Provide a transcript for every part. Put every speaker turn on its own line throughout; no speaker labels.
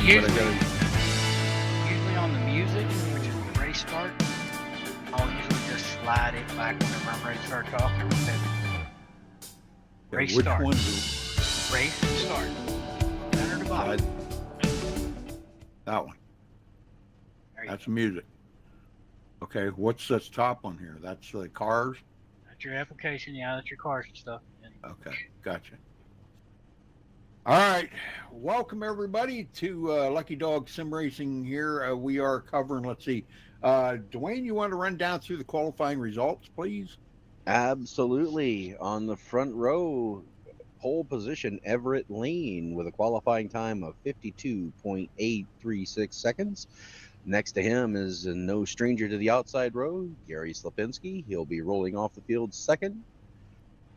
Usually,
But I gotta,
usually on the music, which is the race start, I'll usually just slide it back whenever I'm ready to start talking. Race
which
start.
one?
Race start. Center to bottom.
That one.
There you
That's
go.
music. Okay, what's this top one here? That's the cars?
That's your application. Yeah, that's your cars and stuff.
Okay, gotcha. All right, welcome everybody to Lucky Dog Sim Racing here. We are covering, let's see, Dwayne, you want to run down through the qualifying results, please?
Absolutely. On the front row, pole position, Everett Lane with a qualifying time of 52.836 seconds. Next to him is no stranger to the outside row, Gary Slapinski. He'll be rolling off the field second.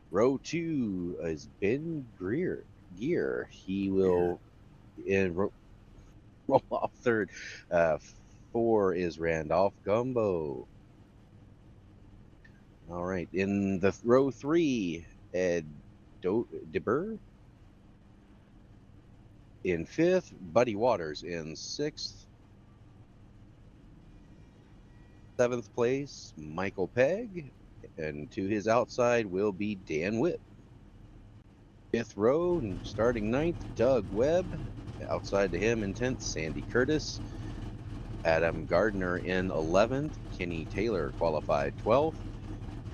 Row 2 is Ben Gear. He will roll off third. 4 is Randolph Gumbo. All right, in the row 3, Ed DeBurr. In 5th, Buddy Waters in 6th. 7th place, Michael Pegg. And to his outside will be Dan Witt. 5th row, starting 9th, Doug Webb. Outside to him in 10th, Sandy Curtis. Adam Gardner in 11th. Kenny Taylor qualified 12th.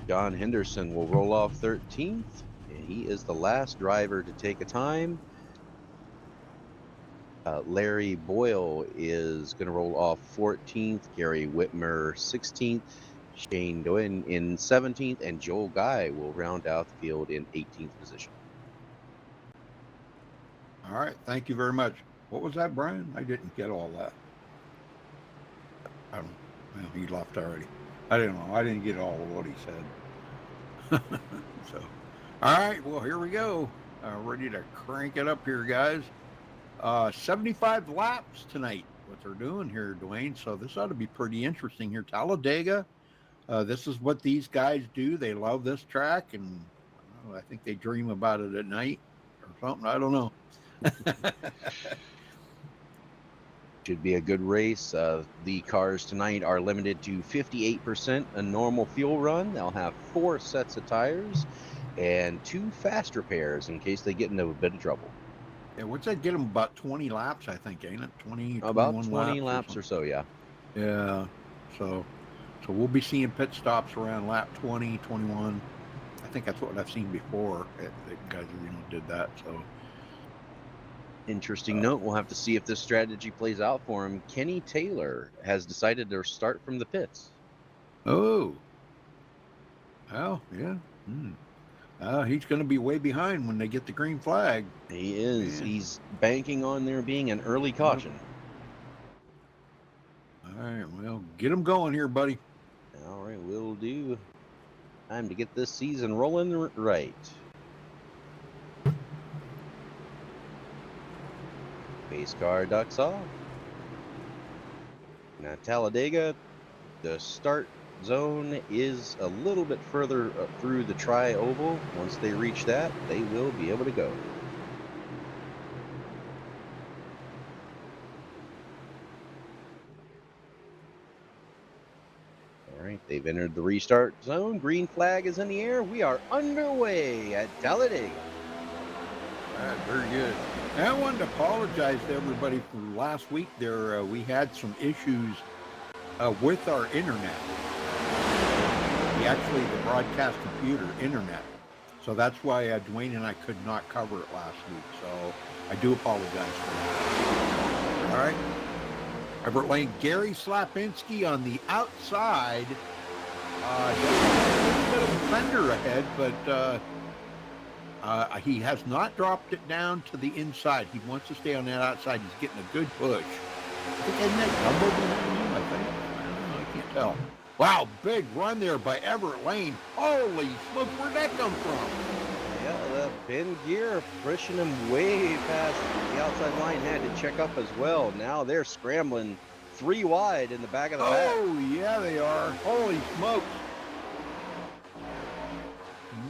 John Henderson will roll off 13th. And he is the last driver to take a time. Larry Boyle is going to roll off 14th. Gary Whitmer 16th. Shane Doan in 17th. And Joel Guy will round out the field in 18th position.
All right, thank you very much. What was that, Brian? I didn't get all that. Well, he left already. I didn't know. I didn't get all of what he said. So, all right, well, here we go. Ready to crank it up here, guys. 75 laps tonight, what they're doing here, Dwayne. So this ought to be pretty interesting here. Talladega, this is what these guys do. They love this track, and I think they dream about it at night or something. I don't know.
Should be a good race. The cars tonight are limited to 58% a normal fuel run. They'll have 4 sets of tires and 2 fast repairs in case they get into a bit of trouble.
Yeah, what's that get them? About 20 laps, I think, ain't it? 20,
About
21
20 laps or so, yeah.
Yeah, so we'll be seeing pit stops around lap 20, 21. I think that's what I've seen before. The guys, did that, so...
Interesting note, we'll have to see if this strategy plays out for him. Kenny Taylor has decided to start from the pits.
Oh. Well, yeah. He's going to be way behind when they get the green flag.
He is.
Man.
He's banking on there being an early caution.
All right, well, get him going here, buddy.
All right, will do. Time to get this season rolling right. Base car ducks off. Now Talladega, the start zone is a little bit further through the tri-oval. Once they reach that, they will be able to go. All right, they've entered the restart zone. Green flag is in the air. We are underway at Talladega.
All right, very good. And I wanted to apologize to everybody for last week. There, we had some issues with our internet. Actually, the broadcast computer internet. So that's why Dwayne and I could not cover it last week. So I do apologize for that. All right. Everett Lane, Gary Slapinski on the outside. A little bit of a fender ahead, but he has not dropped it down to the inside. He wants to stay on that outside. He's getting a good push. I think I met Gumbo behind him, I think. I don't know. I can't tell. Wow, big run there by Everett Lane. Holy smoke, where'd that come from?
Yeah, Ben Gear pushing him way past the outside line. Had to check up as well. Now they're scrambling 3 wide in the back of the pack.
Oh, yeah, they are. Holy smokes.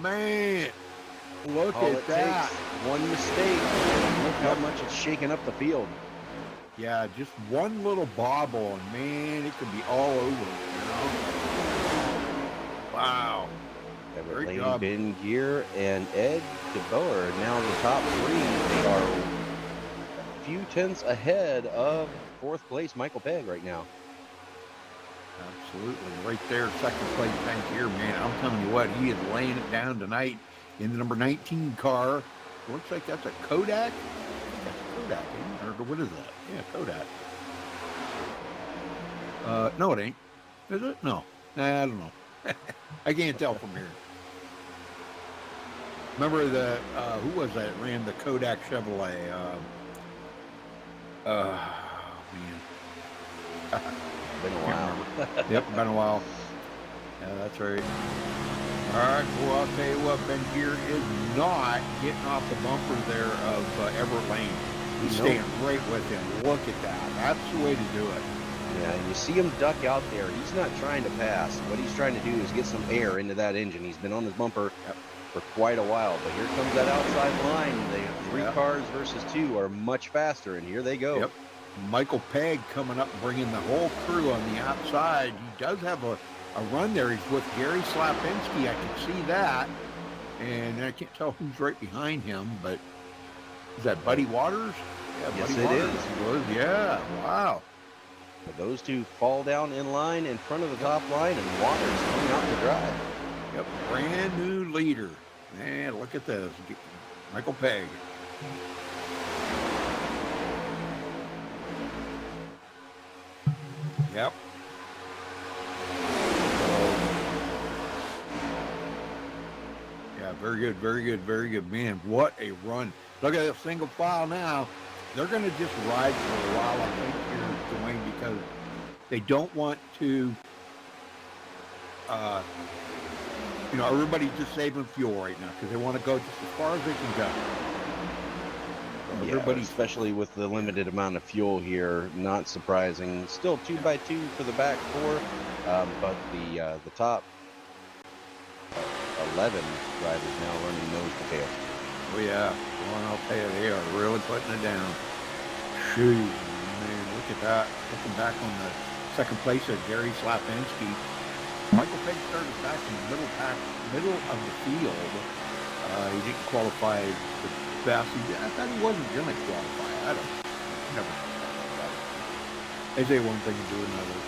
Man, look
All
at
it
that.
takes, one mistake. Look how much it's shaking up the field.
Yeah, just one little bobble, and man, it could be all over. You know? Wow.
Everett
Great
Lane,
job.
Ben Gear, and Ed DeBoer are now the top three. They are a few tenths ahead of fourth place Michael Pegg right now.
Absolutely. Right there, second place bank here, man. I'm telling you what, he is laying it down tonight in the number 19 car. Looks like that's a Kodak. That's a Kodak, isn't it? Or what is that? Yeah, Kodak. No, it ain't. Is it? No. Nah, I don't know. I can't tell from here. Remember the who was that ran the Kodak Chevrolet? Man.
Been a while.
Yep, been a while. Yeah, that's right. All right, well, I'll tell you what, Ben Gear is not getting off the bumper there of Everett Lane. He's staying right with him. Look at that. That's the way to do it.
Yeah, and you see him duck out there. He's not trying to pass. What he's trying to do is get some air into that engine. He's been on his bumper for quite a while, but here comes that outside line. The three cars versus two are much faster, and here they go.
Yep. Michael Pegg coming up, bringing the whole crew on the outside. He does have a run there. He's with Gary Slapinski. I can see that. And I can't tell who's right behind him, but is that Buddy Waters? Yeah,
Yes,
Buddy
it
Waters.
is.
Yeah, wow.
But those two fall down in line in front of the top line, and Waters coming out to drive.
Yep, brand new leader. Man, look at this. Michael Pegg. Yep. Yeah, very good, very good, very good. Man, what a run. Look at this single file now. They're going to just ride for a while, I think, here, Dwayne, because they don't want to, everybody's just saving fuel right now because they want to go just as far as they can go. So
Yeah,
everybody,
especially with the limited amount of fuel here, not surprising. Still 2x2 for the back four, but the top 11 drivers now running nose to tail.
oh yeah, well, I'll tell you, they are really putting it down. Shoot, man, look at that. Looking back on the second place of Gary Slapinski. Michael Pegg started back in the middle of the field. He didn't qualify the best. I thought he wasn't going to qualify. I don't know. Never. They say one thing and do another.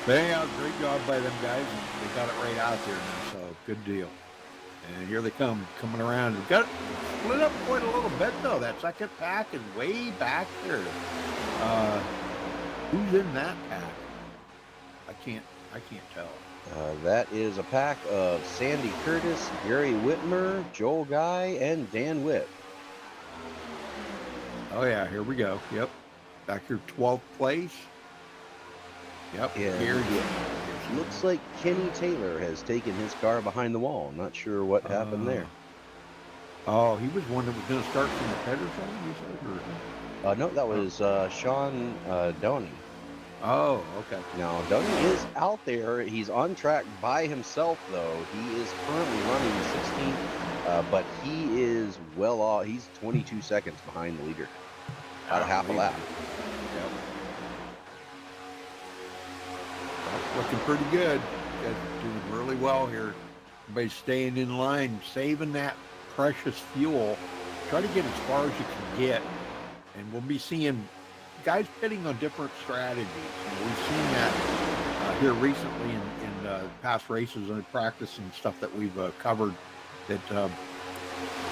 But anyhow, great job by them guys. They got it right out there now, so good deal. And here they come, coming around. We've got it split up quite a little bit, though. That second pack is way back there. Who's in that pack? I can't tell.
That is a pack of Sandy Curtis, Gary Whitmer, Joel Guy, and Dan Witt.
Oh, yeah, here we go. Yep. Back here, 12th place. Yep.
Yeah,
Here
looks like Kenny Taylor has taken his car behind the wall. Not sure what happened there.
Oh, he was one that was going to start from the header zone, you said? Or?
No, that was Sean Doney.
Oh, okay.
Now, Doney is out there. He's on track by himself, though. He is currently running 16th, but he is well off. He's 22 seconds behind the leader. About a half a lap.
Yep. That's looking pretty good. You guys are doing really well here. Everybody's staying in line, saving that precious fuel. Try to get as far as you can get. And we'll be seeing guys pitting on different strategies. We've seen that here recently in past races and practice and stuff that we've covered. That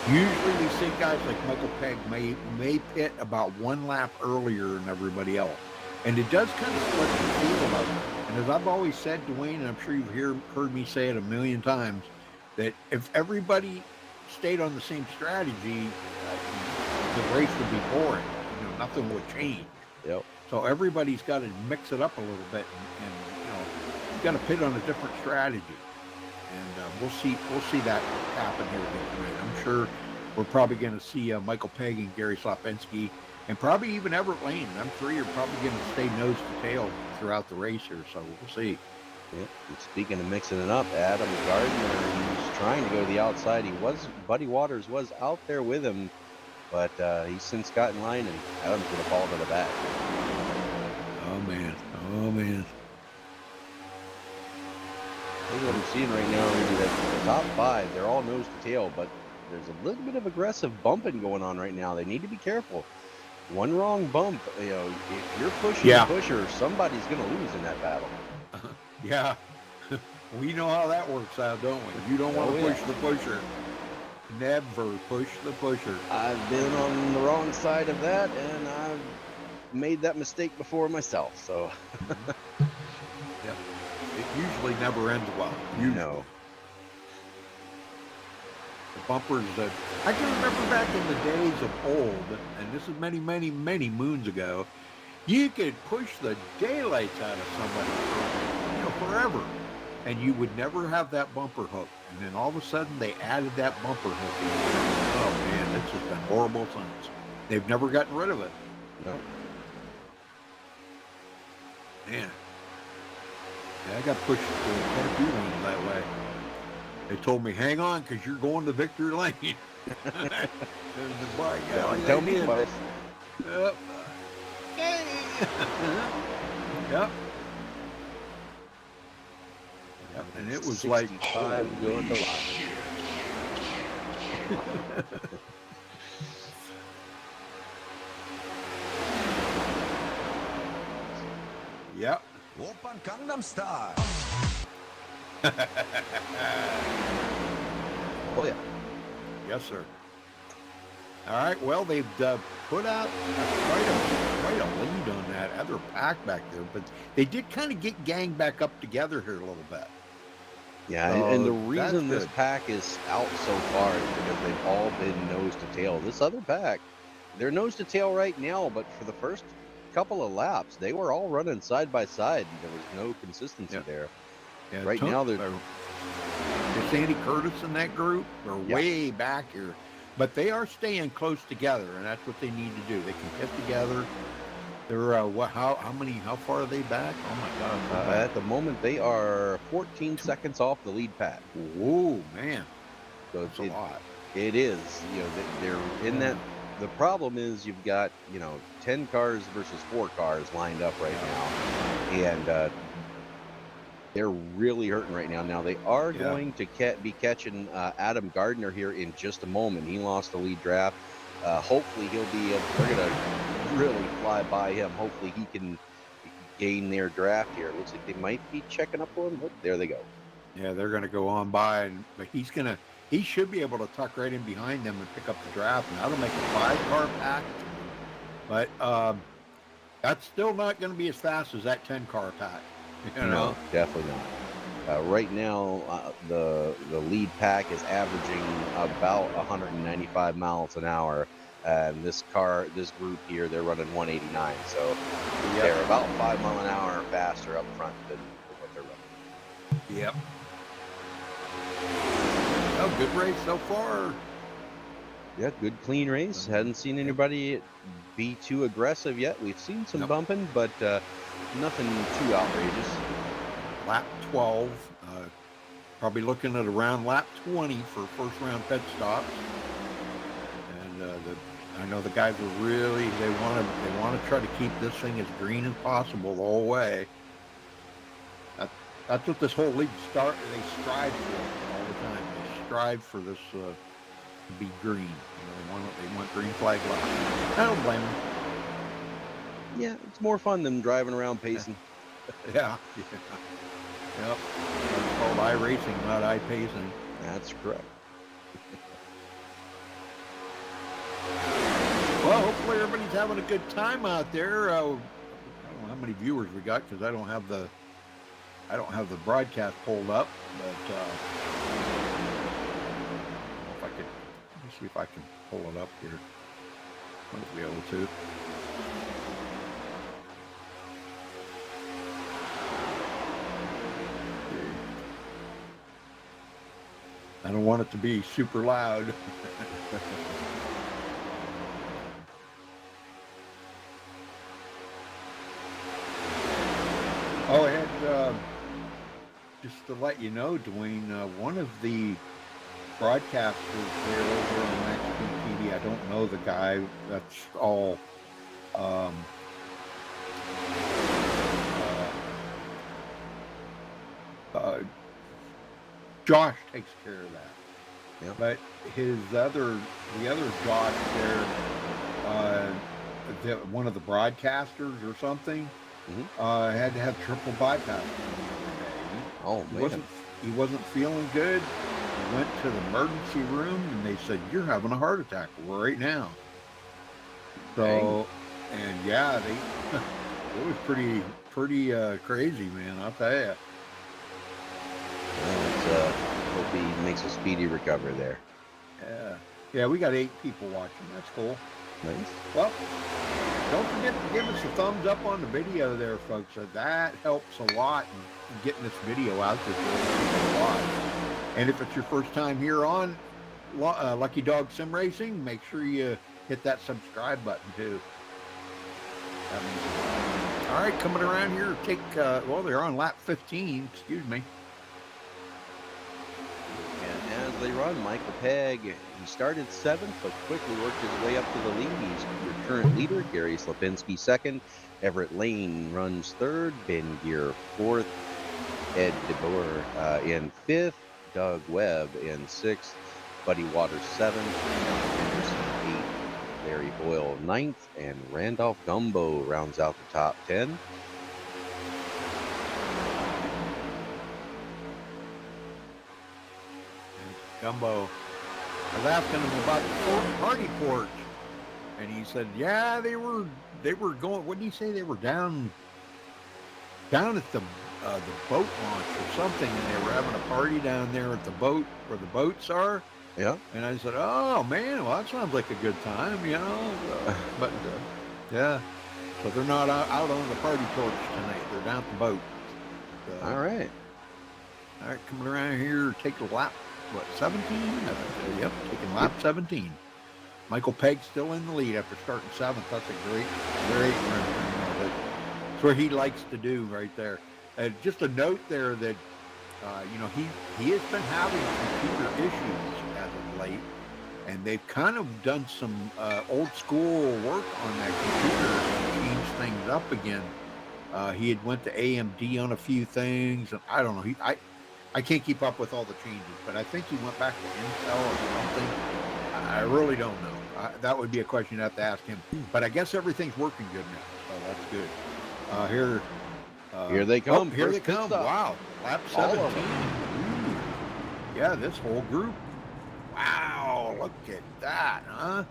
usually we see guys like Michael Pegg may pit about one lap earlier than everybody else, and it does kind of split the field up. And as I've always said, Dwayne, and I'm sure you've heard me say it a million times, that if everybody stayed on the same strategy, the race would be boring. Nothing would change.
Yep.
So everybody's got to mix it up a little bit, and you've got to pit on a different strategy. And we'll see that happen here tonight. I'm sure we're probably going to see Michael Pegg and Gary Slapinski, and probably even Everett Lane. I'm sure you're probably going to stay nose to tail throughout the race here, so we'll see.
Yep. And speaking of mixing it up, Adam Gardner, he's trying to go to the outside. Buddy Waters was out there with him, but he's since got in line, and Adam's going to fall to the back.
Oh man. Oh man.
What I'm seeing right now is that the top 5, they're all nose to tail, but there's a little bit of aggressive bumping going on right now. They need to be careful. One wrong bump, if you're pushing the pusher, somebody's going to lose in that battle.
Yeah. We know how that works out, don't we? You don't want to push the pusher. Never push the pusher.
I've been on the wrong side of that, and I've made that mistake before myself, so.
Yep. It usually never ends well.
No.
The bumpers that I can remember back in the days of old, and this is many, many, many moons ago, you could push the daylights out of somebody for, forever, and you would never have that bumper hook. And then all of a sudden, they added that bumper hook. And oh man, this has been horrible since. They've never gotten rid of it.
No.
Man. Yeah, I got pushed quite a few lanes that way. They told me, hang on, because you're going to victory lane.
Tell me about it.
Yep. Yep. Yep. And it was like
65 going to line.
Yep.
Open Gangnam Style.
Oh yeah.
Yes, sir. All right. Well, they've put out quite a lead on that other pack back there, but they did kind of get gang back up together here a little bit.
Yeah, and the reason this pack is out so far is because they've all been nose to tail. This other pack, they're nose to tail right now, but for the first couple of laps, they were all running side by side, and there was no consistency there.
Yeah,
right now, they're
Sandy Curtis in that group. They're way back here, but they are staying close together, and that's what they need to do. They can get together. They're how far are they back? Oh my God!
At the moment, they are 14 seconds off the lead pack.
Whoa, man!
So
that's a lot.
It is. They're in that. The problem is you've got 10 cars versus 4 cars lined up right now, and they're really hurting right now. Now they are going to be catching Adam Gardner here in just a moment. He lost the lead draft. Hopefully he'll be. They're gonna really fly by him. Hopefully he can gain their draft here. It looks like they might be checking up on him. Look, there they go.
Yeah, they're gonna go on by, but he should be able to tuck right in behind them and pick up the draft, and that'll make a 5-car pack. But that's still not going to be as fast as that 10-car pack.
No, definitely not. Right now, the lead pack is averaging about 195 miles an hour, and this group here, they're running 189. So they're about 5 miles an hour faster up front than what they're running.
Yep. Oh, good race so far.
Yeah, good clean race. Hadn't seen anybody be too aggressive yet. We've seen some bumping, but nothing too outrageous.
Lap 12. Probably looking at around lap 20 for first round pit stops. And I know the guys are really they want to try to keep this thing as green as possible the whole way. That's what this whole league they strive for all the time. They strive for this to be green. They want green flag laps. I don't blame them.
Yeah, it's more fun than driving around pacing.
Yeah. Yep. It's called iRacing, not iPacing.
That's correct.
Well, hopefully everybody's having a good time out there. I don't know how many viewers we got because I don't have the broadcast pulled up, but let me see if I can pull it up here. Might be able to. I don't want it to be super loud. Oh, and just to let you know, Dwayne, one of the broadcasters there over on Max TV, I don't know the guy. That's all. uh, Josh takes care of that.
Yeah.
But the other Josh there, one of the broadcasters or something, had to have triple bypass.
Oh man.
He wasn't feeling good. He went to the emergency room and they said, "You're having a heart attack right now." So, and yeah, it was pretty crazy, man. I'll tell you.
Well, hope he makes a speedy recovery there.
Yeah, we got 8 people watching. That's cool.
Nice.
Well, don't forget to give us a thumbs up on the video there, folks. That helps a lot in getting this video out there for a lot. And if it's your first time here on Lucky Dog Sim Racing, make sure you hit that subscribe button too. All right, coming around here, they're on lap 15. Excuse me.
And as they run, Michael Pegg, he started 7th, but quickly worked his way up to the lead. He's your current leader. Gary Slapinski 2nd. Everett Lane runs 3rd. Ben Gear 4th. Ed DeBoer in 5th. Doug Webb in 6th. Buddy Waters 7th. Henderson 8th. Larry Boyle 9th. And Randolph Gumbo rounds out the top 10.
Gumbo. I was asking him about the party porch, and he said, "Yeah, they were going. What did he say? They were down at the boat launch or something, and they were having a party down there at the boat where the boats are."
Yeah.
And I said, "Oh man, well that sounds like a good time, you know." But yeah, so they're not out on the party porch tonight. They're down at the boat.
All right,
coming around here, take a lap. What, 17? Yep, taking lap 17. Michael Pegg still in the lead after starting 7th. That's a great run. That's what he likes to do right there. Just a note there that, he has been having computer issues as of late, and they've kind of done some old school work on that computer and changed things up again. He had went to AMD on a few things, and I don't know. I can't keep up with all the changes, but I think he went back to Intel or something. I really don't know. That would be a question I'd have to ask him. But I guess everything's working good now, so that's good.
Here they come.
Here they come. Wow. Lap 17. Yeah, this whole group. Wow, look at that, huh?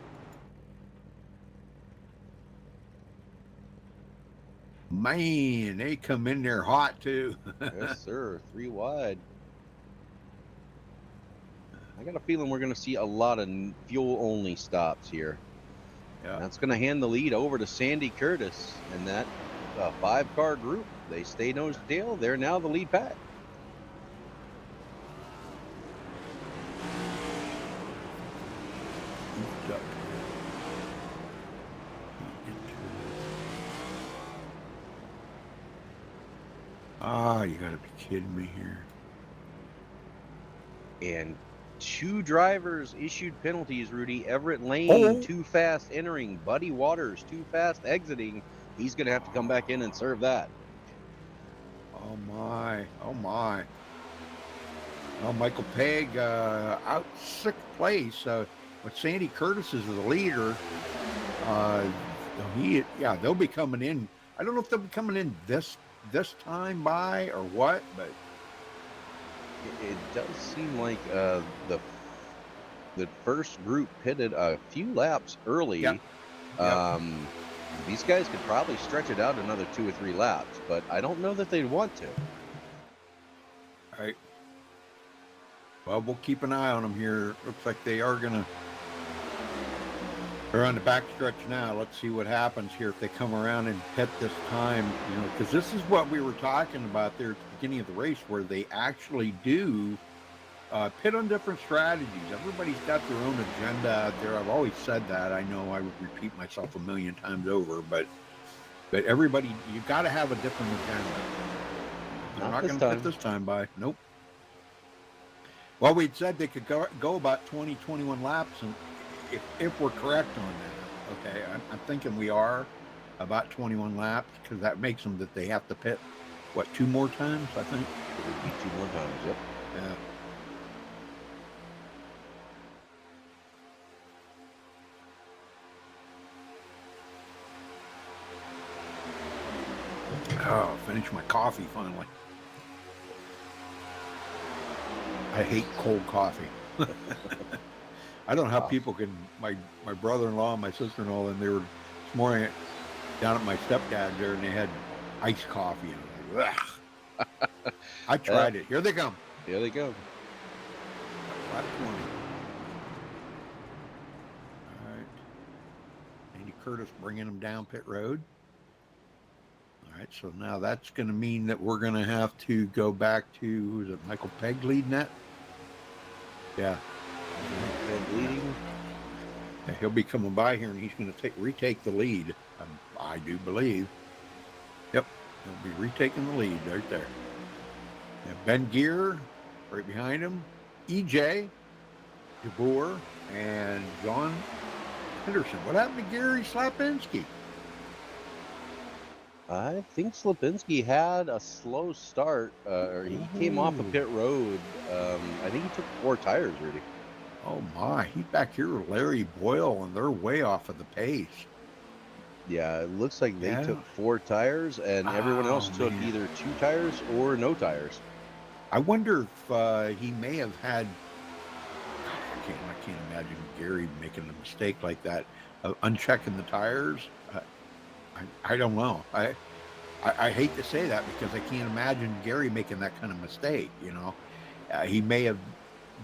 Man, they come in there hot, too.
Yes, sir. 3 wide. I got a feeling we're going to see a lot of fuel-only stops here.
Yeah.
That's going to hand the lead over to Sandy Curtis and that 5-car group. They stay nose to tail. They're now the lead pack.
You gotta be kidding me here.
And 2 drivers issued penalties, Rudy. Everett Lane, too fast entering. Buddy Waters, too fast exiting. He's going to have to come back in and serve that.
Oh, my. Well, Michael Pegg out 6th place. With Sandy Curtis as the leader, they'll be coming in. I don't know if they'll be coming in this time by or what, but
it does seem like the first group pitted a few laps early. Yep. These guys could probably stretch it out another 2 or 3 laps, but I don't know that they'd want to.
All right. Well, we'll keep an eye on them here. Looks like they're on the back stretch now. Let's see what happens here if they come around and pit this time, because this is what we were talking about there at the beginning of the race, where they actually do pit on different strategies. Everybody's got their own agenda out there. I've always said that. I know I would repeat myself a million times over, but everybody, you got to have a different agenda. They're not going to pit this time by. Nope. Well, we'd said they could go about 20, 21 laps, and if we're correct on that, okay, I'm thinking we are about 21 laps, because that makes them that they have to pit what, 2 more times, I think?
It would be 2 more times. Yep.
Yeah. Oh, finished my coffee finally. I hate cold coffee. I don't know how people can. My brother-in-law and my sister-in-law, and they were this morning down at my stepdad's there, and they had iced coffee. And I was like, ugh. I tried it. Here they come.
Here they go.
Flat 20. All right. Andy Curtis bringing them down pit road. All right, so now that's going to mean that we're going to have to go back to, who's it, Michael Pegg leading that? Yeah.
Pegg leading.
Yeah, he'll be coming by here, and he's going to retake the lead, I do believe. Yep, he'll be retaking the lead right there. And Ben Gear right behind him, EJ, DeBoer, and John Henderson. What happened to Gary Slapinski?
I think Slapinski had a slow start, or he came off of pit road. I think he took 4 tires, Rudy.
Oh my, he's back here with Larry Boyle, and they're way off of the pace.
Yeah, it looks like they took 4 tires, and everyone else took either 2 tires or no tires.
I wonder if he may have had. I can't imagine Gary making a mistake like that, unchecking the tires. I don't know. I hate to say that because I can't imagine Gary making that kind of mistake. You know, he may have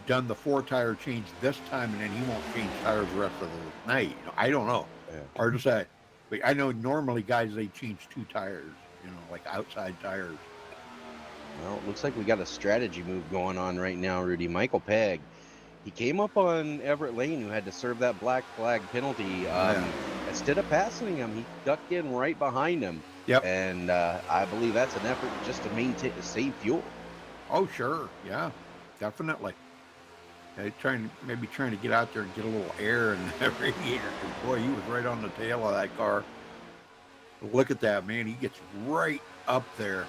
done the 4-tire change this time, and then he won't change tires the rest of the night. You know, I don't know.
Yeah.
Hard to say. But I know normally guys, they change 2 tires. You know, like outside tires.
Well, it looks like we got a strategy move going on right now, Rudy. Michael Pegg, he came up on Everett Lane, who had to serve that black flag penalty. Instead of passing him, he ducked in right behind him.
Yep.
And I believe that's an effort just to maintain, save fuel.
Oh, sure. Yeah, definitely. Maybe trying to get out there and get a little air in the radiator. Boy, he was right on the tail of that car. Look at that, man. He gets right up there.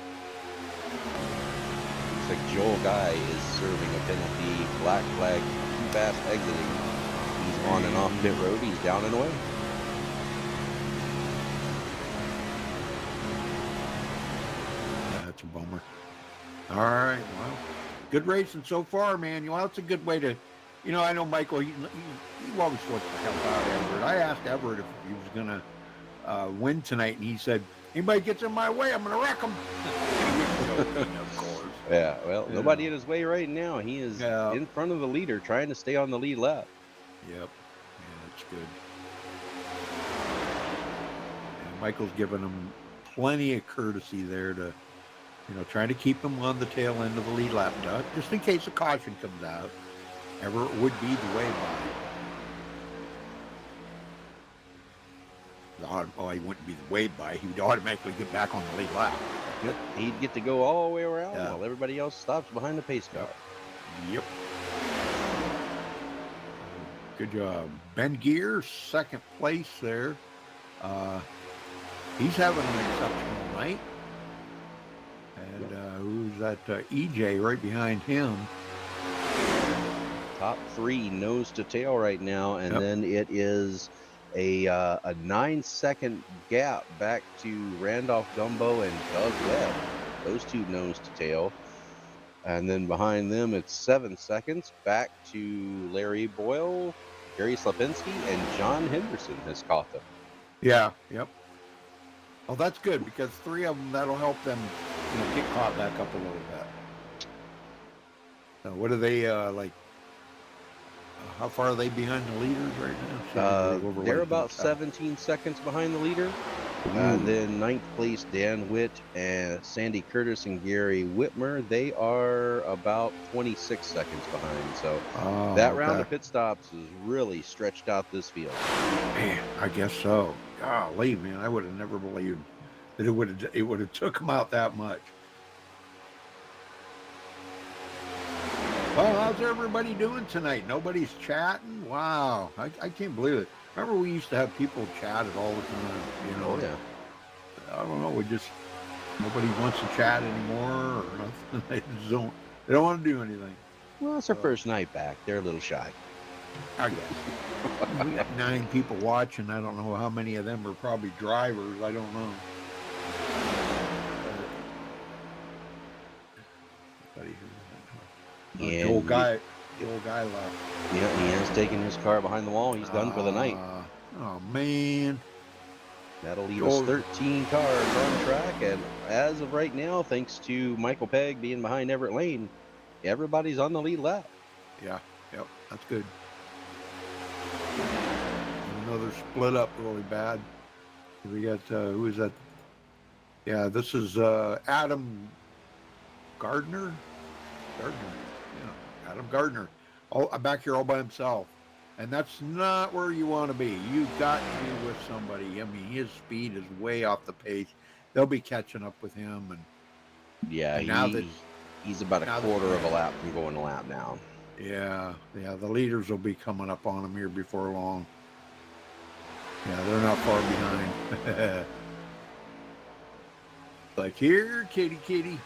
Looks like Joel Guy is serving a penalty. Black flag, too fast exiting. He's on and off pit road. He's down and away.
That's a bummer. All right, well, good racing so far, man. You know, it's a good way to, you know, I know Michael, he always wants to help out Everett. I asked Everett if he was going to win tonight, and he said, anybody gets in my way, I'm going to wreck him. Of course.
Yeah, well, nobody in his way right now. He is in front of the leader, trying to stay on the lead lap.
Yep. Yeah, that's good. And Michael's giving him plenty of courtesy there to, you know, trying to keep him on the tail end of the lead lap, just in case a caution comes out. Everett would be the way by. Oh, he wouldn't be the way by. He would automatically get back on the lead lap.
Yep. He'd get to go all the way around while everybody else stops behind the pace car.
Yep. Good job. Ben Gear, second place there. He's having an exceptional night. And who's that? EJ right behind him.
Top 3 nose to tail right now, and then it is a 9-second gap back to Randolph Gumbo and Doug Webb. Those 2 nose to tail. And then behind them, it's 7 seconds back to Larry Boyle, Gary Slapinski, and John Henderson has caught them.
Yeah, yep. Oh, that's good because 3 of them, that'll help them, you know, get caught back up a little bit. So what are they like? How far are they behind the leaders right now?
They're about 17 seconds behind the leader. Then 9th place, Dan Witt and Sandy Curtis and Gary Whitmer. They are about 26 seconds behind. So that round of pit stops is really stretched out this field.
Man, I guess so. Golly, man, I would have never believed that it would have took them out that much. Well, how's everybody doing tonight? Nobody's chatting? Wow, I can't believe it. Remember we used to have people chat it all the time, you know?
Oh, yeah.
I don't know, we just, Nobody wants to chat anymore or nothing. They just don't. They don't want to do anything.
Well, it's our first night back. They're a little shy.
I guess. We got 9 people watching. I don't know how many of them are probably drivers. I don't know. The old guy left.
Yeah, he has taken his car behind the wall. He's done for the night.
Oh man.
That'll leave us 13 cars on track, and as of right now, thanks to Michael Pegg being behind Everett Lane, everybody's on the lead lap.
Yeah, yep, that's good. Another split up really bad. We got who is that? Yeah, this is Adam Gardner. Yeah, Adam Gardner. All back here all by himself. And that's not where you want to be. You've got to be with somebody. I mean, his speed is way off the pace. They'll be catching up with him. And
yeah,
and
he's about a quarter of a lap from going a lap now.
Yeah, the leaders will be coming up on him here before long. Yeah, they're not far behind. Like, here, kitty.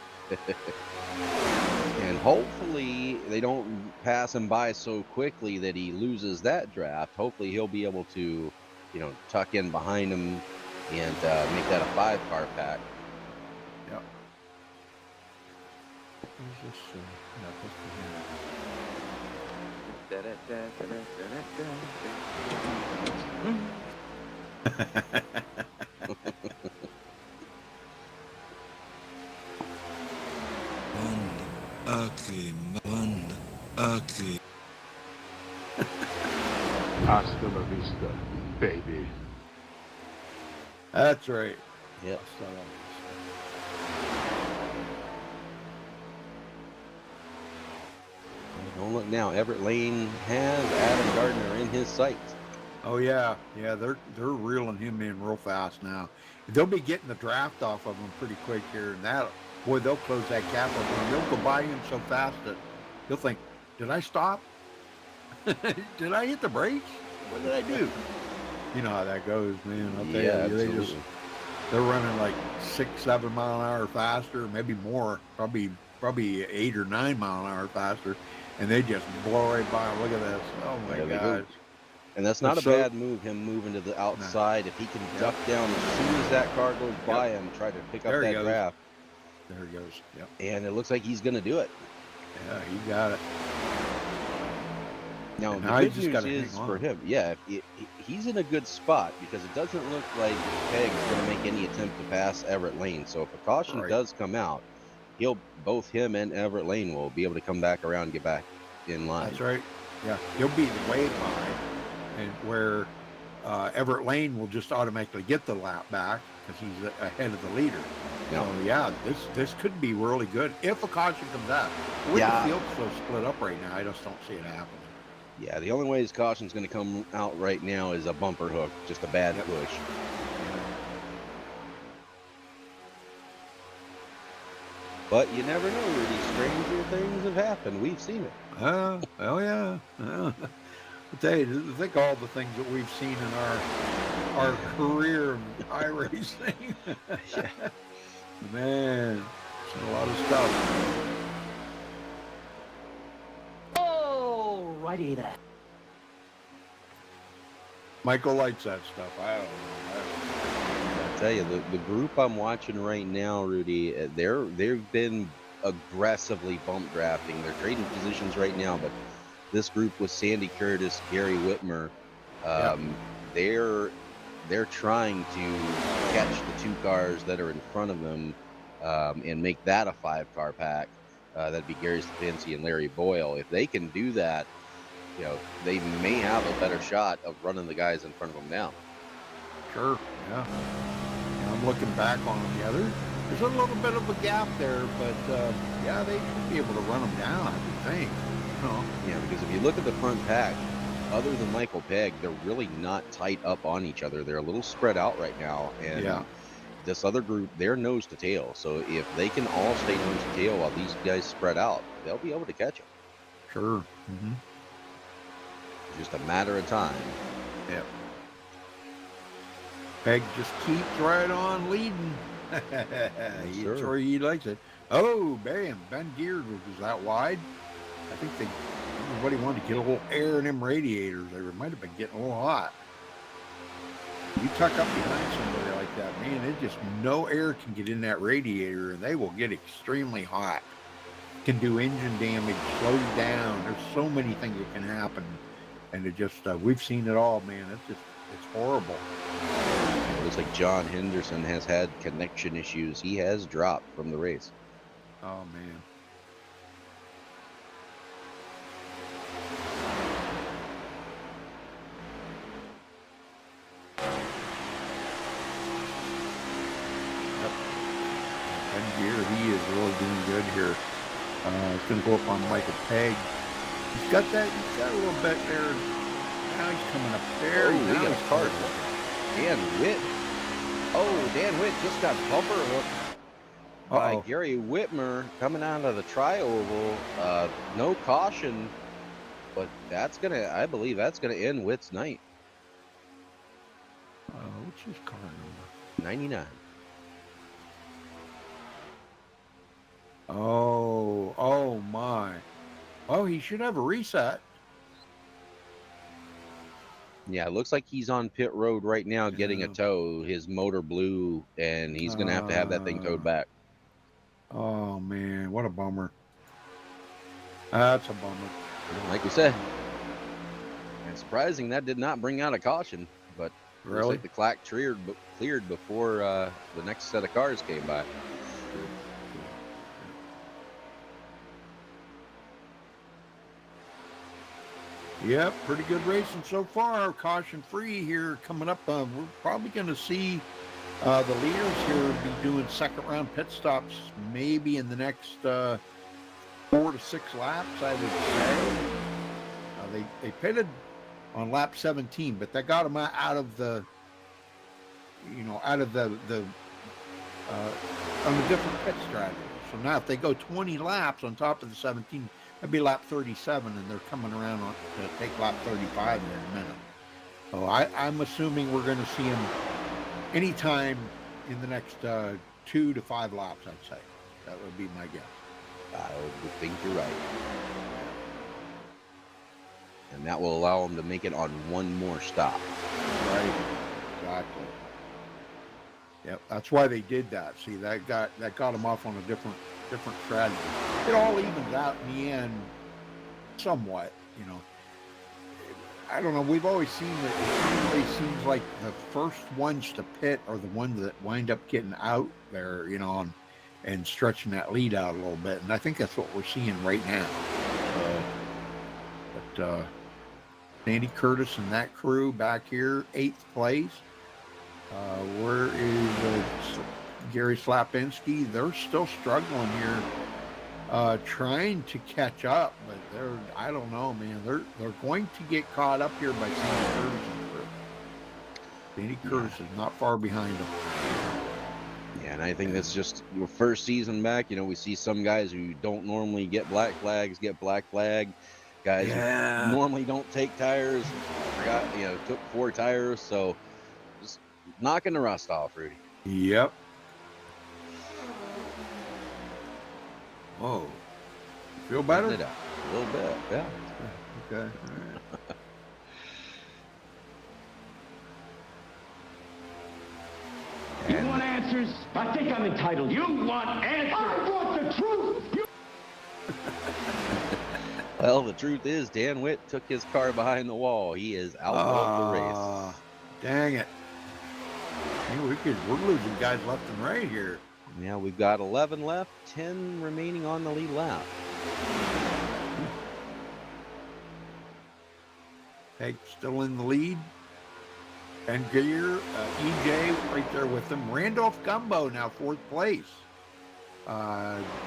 And hopefully they don't pass him by so quickly that he loses that draft. Hopefully he'll be able to, tuck in behind him and make that a 5-car pack.
Yeah.
Okay.
Hasta la vista, baby.
That's right.
Yep. Don't look now. Everett Lane has Adam Gardner in his sights.
Oh yeah, they're reeling him in real fast now. They'll be getting the draft off of him pretty quick here, and they'll close that gap up on him. They'll go by him so fast that he'll think, did I stop? Did I hit the brakes? What did I do? You know how that goes, man. I'll tell you, they're running like 6-7 mile an hour faster, maybe more, probably 8 or 9 mile an hour faster, and they just blow right by. Look at this! Oh my God!
And that's not a bad move, him moving to the outside. If he can duck down as soon as that car goes by him, try to pick up that draft.
There he goes. Yep.
And it looks like he's going to do it.
Yeah, he got it.
Now, the good news is for him, he's in a good spot because it doesn't look like Pegg's going to make any attempt to pass Everett Lane. So if a caution does come out, both him and Everett Lane will be able to come back around and get back in line.
That's right. Yeah, he'll be way behind, and where Everett Lane will just automatically get the lap back because he's ahead of the leader. So this could be really good if a caution comes out. With the field so split up right now, I just don't see it happening.
Yeah, the only way his caution's going to come out right now is a bumper hook, just a bad push. But you never know, Rudy. Stranger things have happened. We've seen it.
Oh yeah. I'll tell you, think all the things that we've seen in our career in iRacing. Man, it's a lot of stuff.
Alrighty then.
Michael likes that stuff. I don't know.
I'll tell you, the group I'm watching right now, Rudy, they've been aggressively bump drafting. They're trading positions right now, but this group with Sandy Curtis, Gary Whitmer, they're trying to catch the 2 cars that are in front of them and make that a 5-car pack. That'd be Gary Stepinski and Larry Boyle. If they can do that, they may have a better shot of running the guys in front of them down.
Sure, yeah. I'm looking back on them. Yeah, there's a little bit of a gap there, but they should be able to run them down, I would think.
Yeah, because if you look at the front pack, other than Michael Pegg, they're really not tight up on each other. They're a little spread out right now, and this other group, they're nose to tail. So if they can all stay nose to tail while these guys spread out, they'll be able to catch them.
Sure. Mm-hmm.
It's just a matter of time.
Yep. Pegg just keeps right on leading.
sir.
Sure, he likes it. Oh, bam! Ben Geared was out wide. I think everybody wanted to get a little air in them radiators. They might have been getting a little hot. You tuck up behind somebody like that, man, it just no air can get in that radiator, and they will get extremely hot. Can do engine damage, slow you down. There's so many things that can happen, and it just we've seen it all, man. It's horrible.
It looks like John Henderson has had connection issues. He has dropped from the race.
Oh man. Ben Gear, he is really doing good here. It's going to go up on Michael Pegg. He's got a little bit there. Now he's coming up there.
Oh,
Now
he got
he's
a card.
coming
Dan Witt. Oh, Dan Witt just got bumper hooked by
Uh-oh.
Gary Whitmer coming out of the tri-oval. No caution, but I believe that's gonna end Witt's night.
What's his car number?
99.
Oh my. Oh, he should have a reset.
Yeah, it looks like he's on pit road right now getting a tow. His motor blew, and he's going to have that thing towed back.
Oh, man. What a bummer. That's a bummer.
Like we said, it's surprising that did not bring out a caution, but
Really?
like the clack cleared before the next set of cars came by.
Yep, pretty good racing so far. Caution free here coming up. We're probably going to see the leaders here be doing second round pit stops maybe in the next 4 to 6 laps, I would say. They pitted on lap 17, but that got them out of the on a different pit strategy. So now if they go 20 laps on top of the 17, that'd be lap 37, and they're coming around to take lap 35 in a minute. So I'm assuming we're going to see them anytime in the next 2 to 5 laps, I'd say. That would be my guess.
I would think you're right. And that will allow them to make it on one more stop.
Right. Exactly. Yep. That's why they did that. See, that got them off on a different strategy. It all evens out in the end, somewhat. I don't know. We've always seen that it usually seems like the first ones to pit are the ones that wind up getting out there, and stretching that lead out a little bit. And I think that's what we're seeing right now. But Sandy Curtis and that crew back here, 8th place. Where is Gary Slapinski? They're still struggling here, trying to catch up, but I don't know, man. They're going to get caught up here by Sandy Curtis and crew. Sandy Curtis is not far behind them.
Yeah, and I think that's just your first season back. We see some guys who don't normally get black flags get black flag. Guys who normally don't take tires took 4 tires. So just knocking the rust off, Rudy.
Yep. Whoa. Feel better?
It up a little bit, yeah.
Okay. All right.
You want answers? I think I'm entitled. You want answers? I want the truth!
Well, the truth is, Dan Witt took his car behind the wall. He is out of the race.
Dang it. Hey, we're losing guys left and right here.
Yeah, we've got 11 left, 10 remaining on the lead lap.
Peg still in the lead. And Gear, EJ right there with them. Randolph Gumbo now 4th place.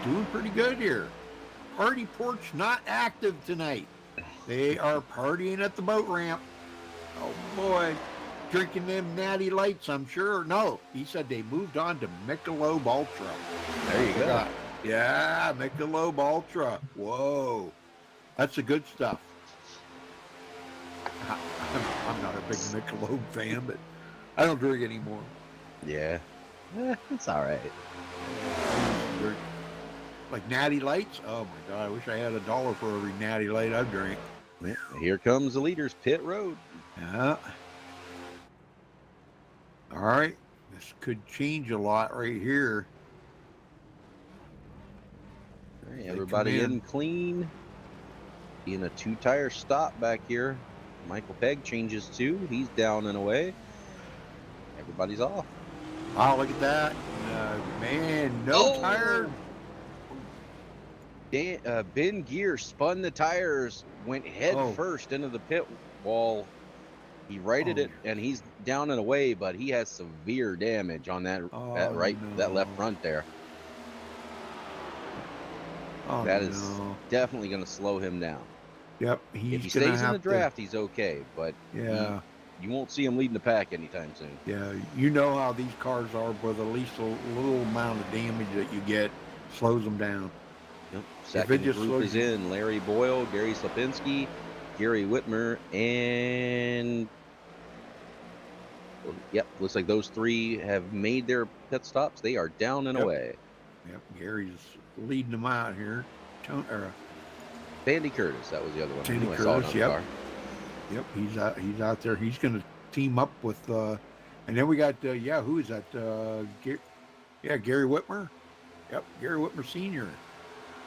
Doing pretty good here. Party Porch not active tonight. They are partying at the boat ramp. Oh boy. Drinking them natty lights, I'm sure. No, he said they moved on to Michelob Ultra.
There you go.
Yeah, Michelob Ultra. Whoa. That's the good stuff. I'm not a big Michelob fan, but I don't drink anymore.
Yeah. It's all right.
They're like natty lights. Oh my God, I wish I had $1 for every natty light I've drank.
Yeah, here comes the leaders, pit road.
Yeah. All right. This could change a lot right here.
All right,
They
everybody
come
in clean. Being a 2-tire stop back here. Michael Pegg changes 2. He's down and away. Everybody's off.
Wow, look at that. Man, no tire.
Ben Gear spun the tires, went head
Oh.
first into the pit wall. He righted it, and he's down and away, but he has severe damage on that that left front there.
Oh,
That is definitely going to slow him down.
Yep,
If
he's
he
gonna
stays in
have
the draft, he's okay, but
yeah,
you won't see him leading the pack anytime soon.
yeah. You know how these cars are, with at least a little amount of damage that you get slows them down.
Yep. Second
just
group is in Larry Boyle, Gary Slapinski, Gary Whitmer, and yep, looks like those 3 have made their pit stops. They are down and away.
Yep, Gary's leading them out here.
Sandy Curtis, that was the other one.
Sandy Curtis, yep. Yep, he's out there. He's going to team up with, and then we got, who is that? Gary Whitmer. Yep, Gary Whitmer Sr.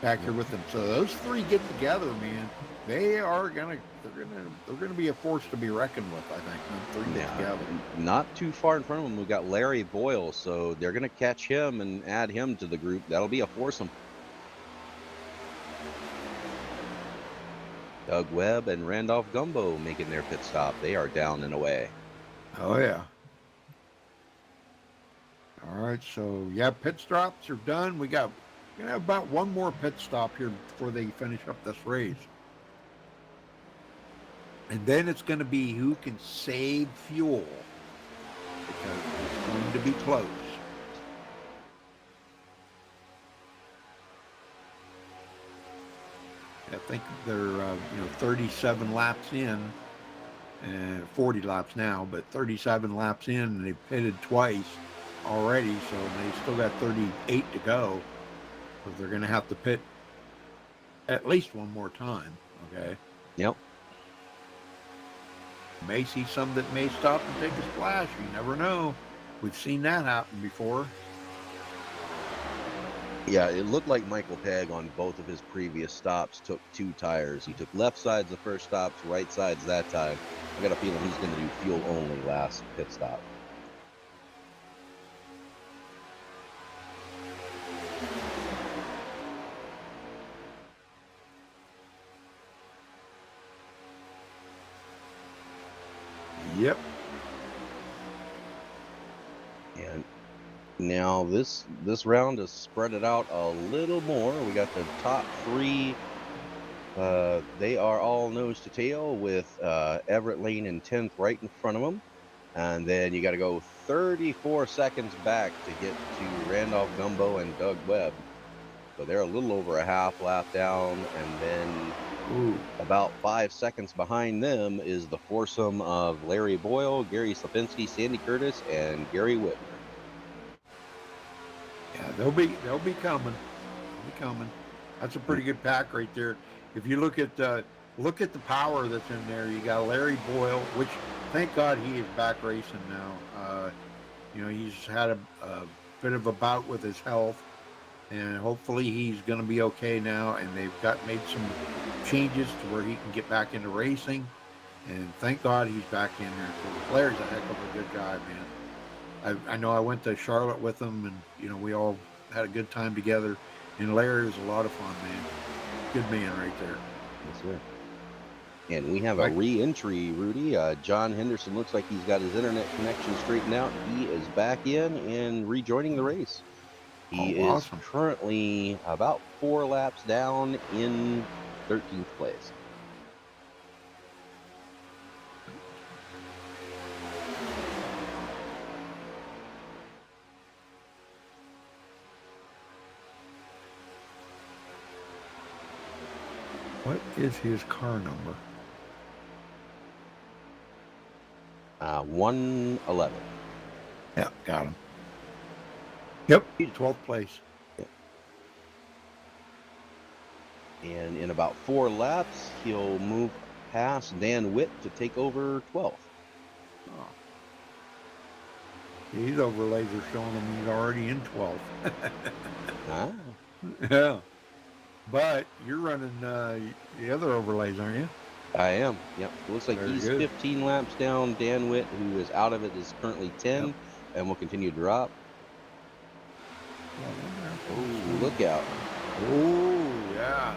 back here with them. So those 3 get together, man. They're gonna be a force to be reckoned with. I think them 3 get together.
Not too far in front of them, we got Larry Boyle, so they're gonna catch him and add him to the group. That'll be a foursome. Doug Webb and Randolph Gumbo making their pit stop. They are down and away.
Oh yeah. All right, so pit stops are done. We're gonna have about one more pit stop here before they finish up this race. And then it's going to be who can save fuel, because it's going to be close. I think they're 37 laps in, and 40 laps now, but 37 laps in, and they've pitted twice already, so they still got 38 to go. So they're going to have to pit at least one more time. Okay.
Yep.
You may see some that may stop and take a splash. You never know. We've seen that happen before.
Yeah, it looked like Michael Pegg on both of his previous stops took 2 tires. He took left sides the first stops, right sides that time. I got a feeling he's going to do fuel only last pit stop.
Yep.
And now this round has spread it out a little more. We got the top 3. They are all nose to tail with Everett Lane in 10th right in front of them. And then you got to go 34 seconds back to get to Randolph Gumbo and Doug Webb. So they're a little over a half lap down, and then about 5 seconds behind them is the foursome of Larry Boyle, Gary Slapinski, Sandy Curtis, and Gary Whitmer.
Yeah, they'll be coming. They'll be coming. That's a pretty good pack right there. If you look at the power that's in there, you got Larry Boyle, which thank God he is back racing now. He's had a bit of a bout with his health, and hopefully he's going to be okay now. And they've made some changes to where he can get back into racing, and thank God he's back in there. So Larry's a heck of a good guy, man. I know I went to Charlotte with him, and we all had a good time together. And Larry was a lot of fun, man. Good man right there.
Yes, sir. And we have a re-entry, Rudy. John Henderson looks like he's got his internet connection straightened out. He is back in and rejoining the race. He is currently about 4 laps down in 13th place.
What is his car number?
111.
Yeah, got him. Yep, 12th place.
And in about 4 laps, he'll move past Dan Witt to take over 12th.
Oh. These overlays are showing him he's already in 12th.
Ah,
Yeah. But you're running the other overlays, aren't you?
I am. Yep. It looks like
Very
he's
good.
15 laps down. Dan Witt, who is out of it, is currently 10
Yep.
and will continue to drop. Oh, look out.
Oh, yeah.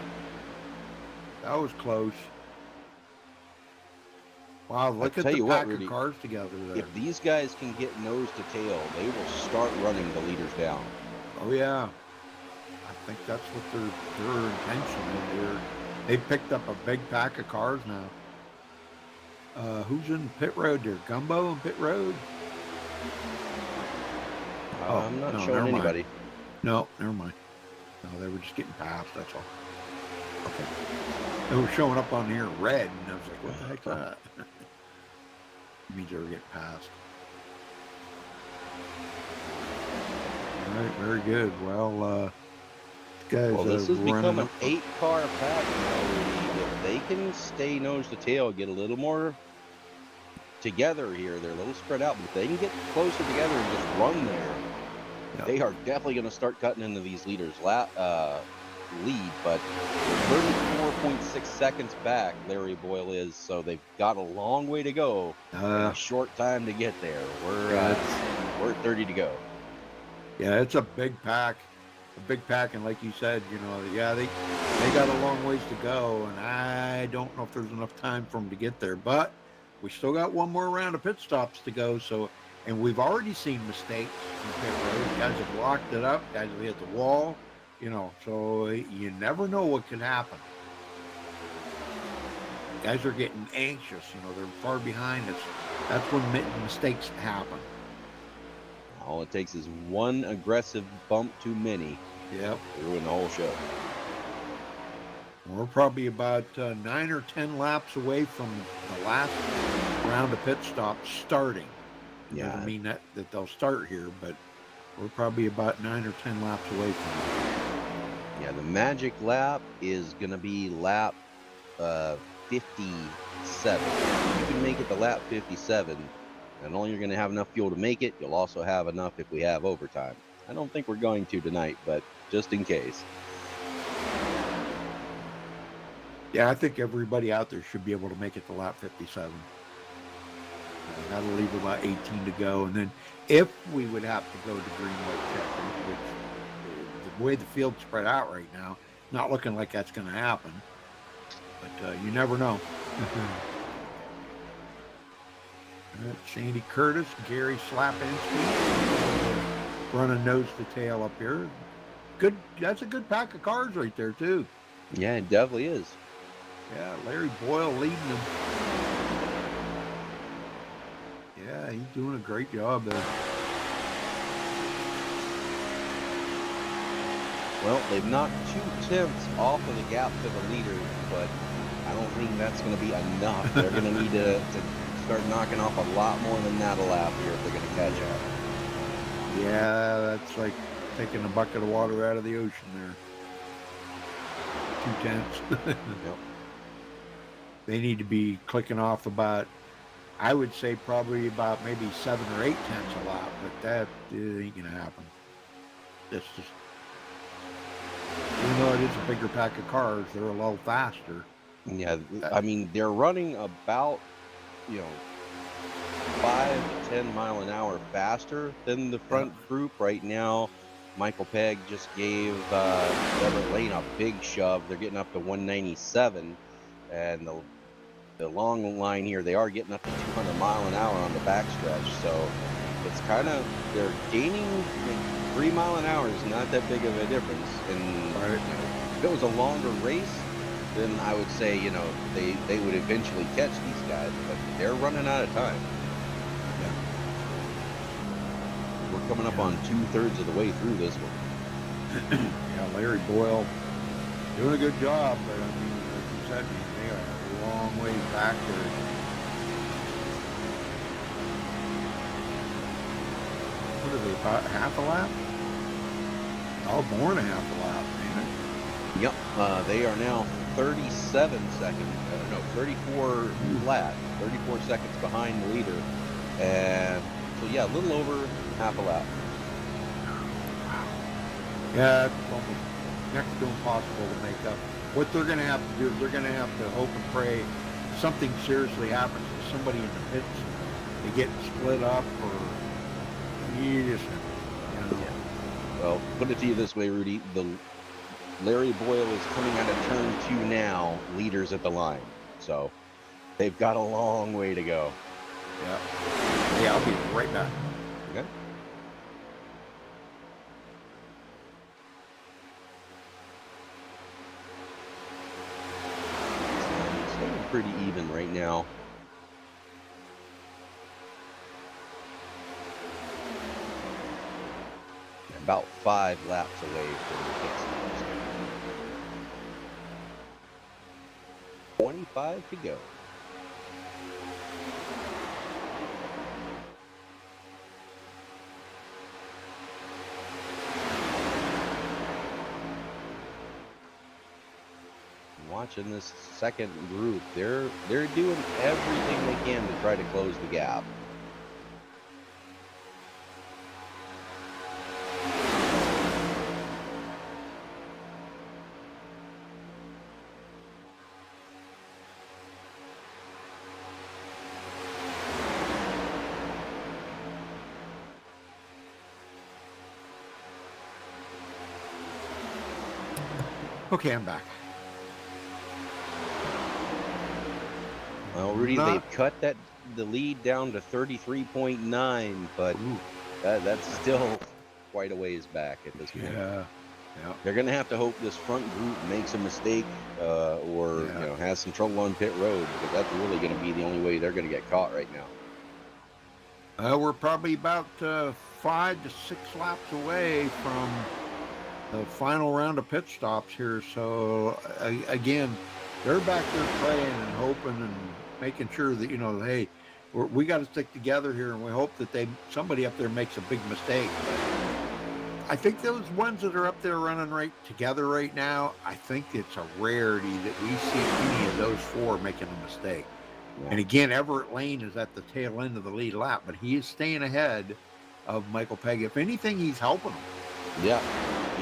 That was close. Wow, look at
tell
the
you what,
pack
Rudy,
of cars together there.
If these guys can get nose to tail, they will start running the leaders down.
Oh, yeah. I think that's what their intention is. They picked up a big pack of cars now. Who's in pit road there? Gumbo in pit road?
I'm not
no,
showing
never mind.
anybody.
No, never mind. No, they were just getting passed, that's all. Okay. They were showing up on here red, and I was like, what the heck's that? It means they were getting passed. All right, very good. Well, guys,
This has become an
up
8-car pack now. If they can stay nose to tail, get a little more together here, they're a little spread out, but if they can get closer together and just run there, they are definitely going to start cutting into these leaders' lead. But 34.6 seconds back, Larry Boyle is, so they've got a long way to go and a short time to get there. We're at 30 to go.
Yeah, it's a big pack. And like you said, they got a long ways to go, and I don't know if there's enough time for them to get there, but we still got one more round of pit stops to go. So, and we've already seen mistakes in pit road. Guys have locked it up. Guys have hit the wall. So you never know what can happen. Guys are getting anxious. They're far behind us. That's when mistakes happen.
All it takes is one aggressive bump too many.
Yep.
Ruin the whole show.
We're probably about 9 or 10 laps away from the last round of pit stops starting.
Yeah.
Doesn't mean that they'll start here, but we're probably about 9 or 10 laps away from it.
Yeah, the magic lap is going to be lap 57. If you can make it to lap 57, not only you're going to have enough fuel to make it, you'll also have enough if we have overtime. I don't think we're going to tonight, but just in case.
Yeah, I think everybody out there should be able to make it to lap 57. That'll leave about 18 to go. And then if we would have to go to green, white, checker, which the way the field's spread out right now, not looking like that's going to happen. But you never know. Sandy Curtis, Gary Slapinski, running nose to tail up here. Good. That's a good pack of cars right there too.
Yeah, it definitely is.
Yeah, Larry Boyle leading them. Yeah, he's doing a great job there.
Well, they've knocked 2 tenths off of the gap to the leader, but I don't think that's going to be enough. They're going to need to start knocking off a lot more than that a lap here if they're going to catch up.
Yeah, that's like taking a bucket of water out of the ocean there. 2 tenths.
Yep.
They need to be clicking off about, I would say probably about maybe 7 or 8 tenths a lap, but that ain't going to happen. That's just, even though it is a bigger pack of cars, they're a little faster.
Yeah, I mean, they're running about, 5 to 10 mile an hour faster than the front group right now. Michael Pegg just gave Everett Lane a big shove. They're getting up to 197, and the long line here, they are getting up to 200 mile an hour on the backstretch. So it's kind of, they're gaining 3 mile an hour is not that big of a difference. And if it was a longer race, then I would say, they would eventually catch these guys, but they're running out of time. We're coming up on 2/3 of the way through this one.
Yeah, Larry Boyle doing a good job, but I mean, like you said, they are a long ways back there. What are they, about half a lap? Oh, more than half a lap, man.
Yep. They are now 37 seconds. No, 34 flat. 34 seconds behind the leader. And so, yeah, a little over half a lap.
Yeah, it's almost next to impossible to make up. What they're going to have to do is they're going to have to hope and pray something seriously happens to somebody in the pits. They get split up, or you just,
Well, put it to you this way, Rudy. The Larry Boyle is coming out of turn 2 now, leaders at the line. So they've got a long way to go.
Yeah. Yeah, I'll be right back.
Okay. Staying pretty even right now. About 5 laps away from the pit stop. 25 to go. Watching this second group, they're doing everything they can to try to close the gap.
Okay, I'm back.
Well, Rudy, they've cut the lead down to 33.9, but that's still quite a ways back at this point.
Yeah.
They're going to have to hope this front group makes a mistake or has some trouble on pit road, because that's really going to be the only way they're going to get caught right now.
We're probably about 5 to 6 laps away from the final round of pit stops here. So again, they're back there praying and hoping and making sure that, hey, we got to stick together here, and we hope that somebody up there makes a big mistake. But I think those ones that are up there running right together right now, I think it's a rarity that we see any of those 4 making a mistake. Yeah. And again, Everett Lane is at the tail end of the lead lap, but he is staying ahead of Michael Pegg. If anything, he's helping him.
Yeah,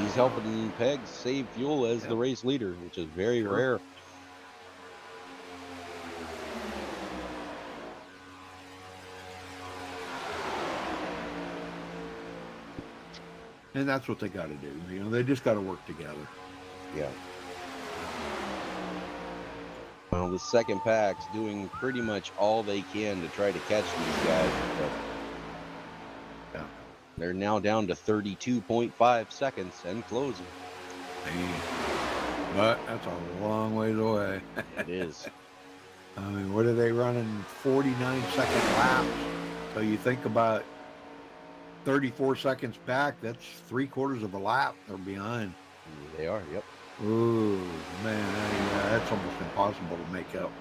he's helping Pegg save fuel as the race leader, which is very rare.
And that's what they got to do. They just got to work together.
Yeah. Well, the second pack's doing pretty much all they can to try to catch these guys. But they're now down to 32.5 seconds and closing.
But that's a long ways away.
It is.
I mean, what are they running? 49-second laps. So you think about 34 seconds back, that's 3/4 of a lap they're behind.
They are, yep.
Ooh, man, that's almost impossible to make up.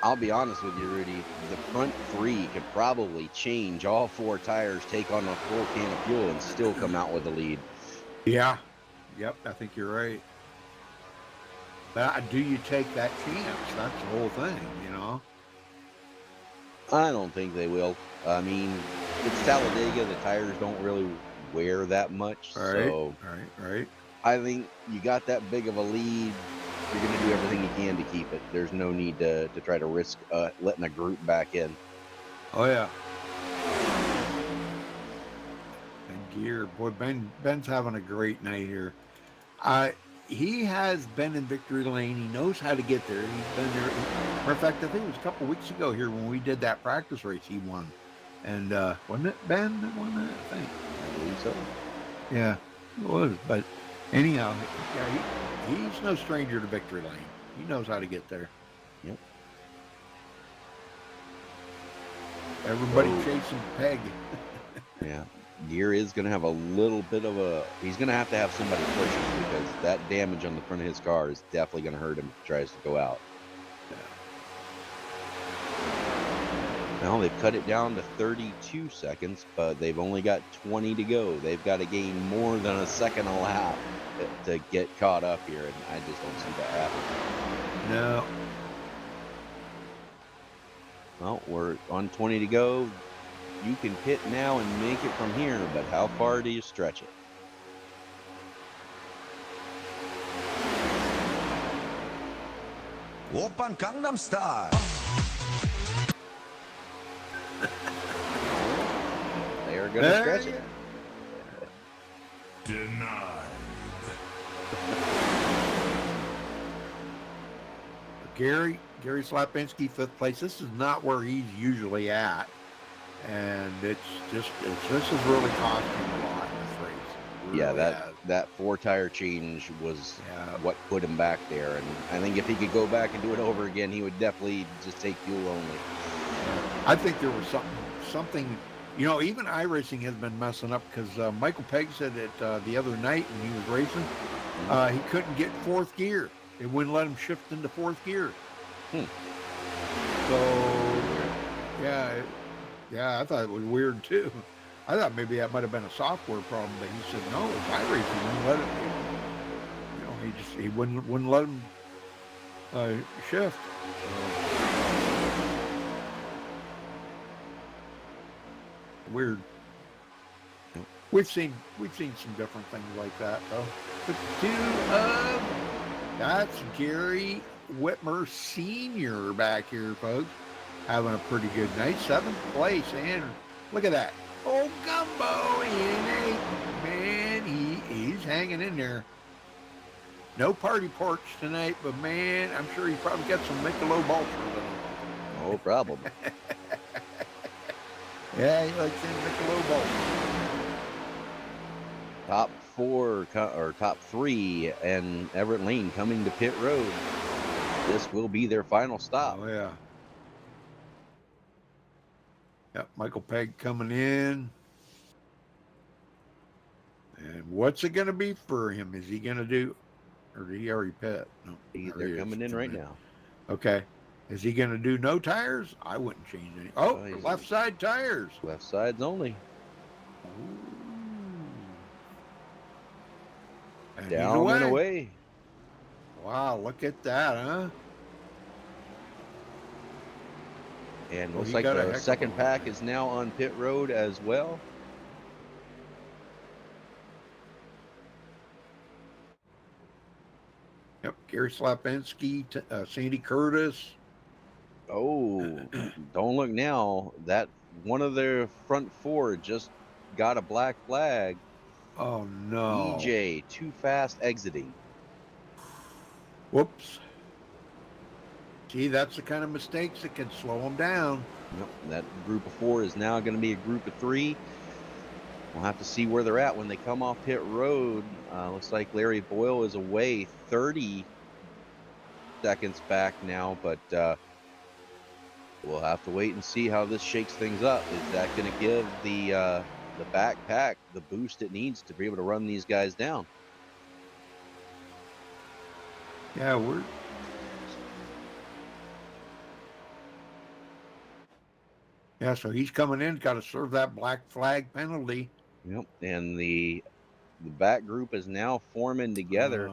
I'll be honest with you, Rudy. The front 3 could probably change all 4 tires, take on a full can of fuel, and still come out with a lead.
Yeah. Yep, I think you're right. But do you take that chance? That's the whole thing,
I don't think they will. I mean, it's Talladega. The tires don't really wear that much. So
right.
I think you got that big of a lead. You're going to do everything you can to keep it. There's no need to try to risk letting a group back in.
Oh, yeah. And Gear, boy, Ben's having a great night here. He has been in victory lane. He knows how to get there. He's been there. Matter of fact, I think it was a couple weeks ago here when we did that practice race, he won. And wasn't it Ben that won that? I think.
I believe so.
Yeah, it was. But anyhow, he's no stranger to victory lane. He knows how to get there.
Yep.
Everybody chasing Pegg.
Yeah. Gear is going to have a little bit of he's going to have somebody push him, because that damage on the front of his car is definitely going to hurt him if he tries to go out. Now they've cut it down to 32 seconds, but they've only got 20 to go. They've got to gain more than a second and a half to get caught up here, and I just don't see that happening.
No.
Well, we're on 20 to go. You can pit now and make it from here, but how far do you stretch it?
Oppan Gangnam Style.
They are going to stretch it.
Denied.
Gary Slapinski, 5th place. This is not where he's usually at, and this is really costing a lot in this race. Really
Yeah, that 4-tire change was what put him back there, and I think if he could go back and do it over again, he would definitely just take fuel only.
I think there was something. You know, even iRacing has been messing up because Michael Pegg said that the other night when he was racing, he couldn't get 4th gear. It wouldn't let him shift into 4th gear. So, yeah, I thought it was weird too. I thought maybe that might have been a software problem, but he said no, it's iRacing wouldn't let him. You know, he wouldn't let him shift. Weird. We've seen some different things like that though. That's Gary Whitmer Sr. back here, folks. Having a pretty good night. 7th place, and look at that. Oh, Gumbo in 8. Man, he's hanging in there. No party porch tonight, but man, I'm sure he probably got some Michelob Ultra.
No problem.
Yeah, he likes them Michelob Ultra.
Top 4 or top 3 and Everett Lane coming to pit road. This will be their final stop.
Oh yeah. Yep, Michael Pegg coming in. And what's it going to be for him? Is he going to do, or did he already pit? No,
They're coming in right now.
Okay. Is he going to do no tires? I wouldn't change any. Oh, left side tires.
Left sides only.
And
down and away.
Wow, look at that, huh?
And looks like the second pack is now on pit road as well.
Yep, Gary Slapinski, Sandy Curtis.
Oh, don't look now. That one of their front 4 just got a black flag.
Oh, no.
EJ, too fast exiting.
Whoops. See, that's the kind of mistakes that can slow them down.
Yep, that group of 4 is now going to be a group of 3. We'll have to see where they're at when they come off pit road. Looks like Larry Boyle is away 30 seconds back now, but we'll have to wait and see how this shakes things up. Is that going to give the backpack the boost it needs to be able to run these guys down?
Yeah, so he's coming in, got to serve that black flag penalty.
Yep, and the back group is now forming together.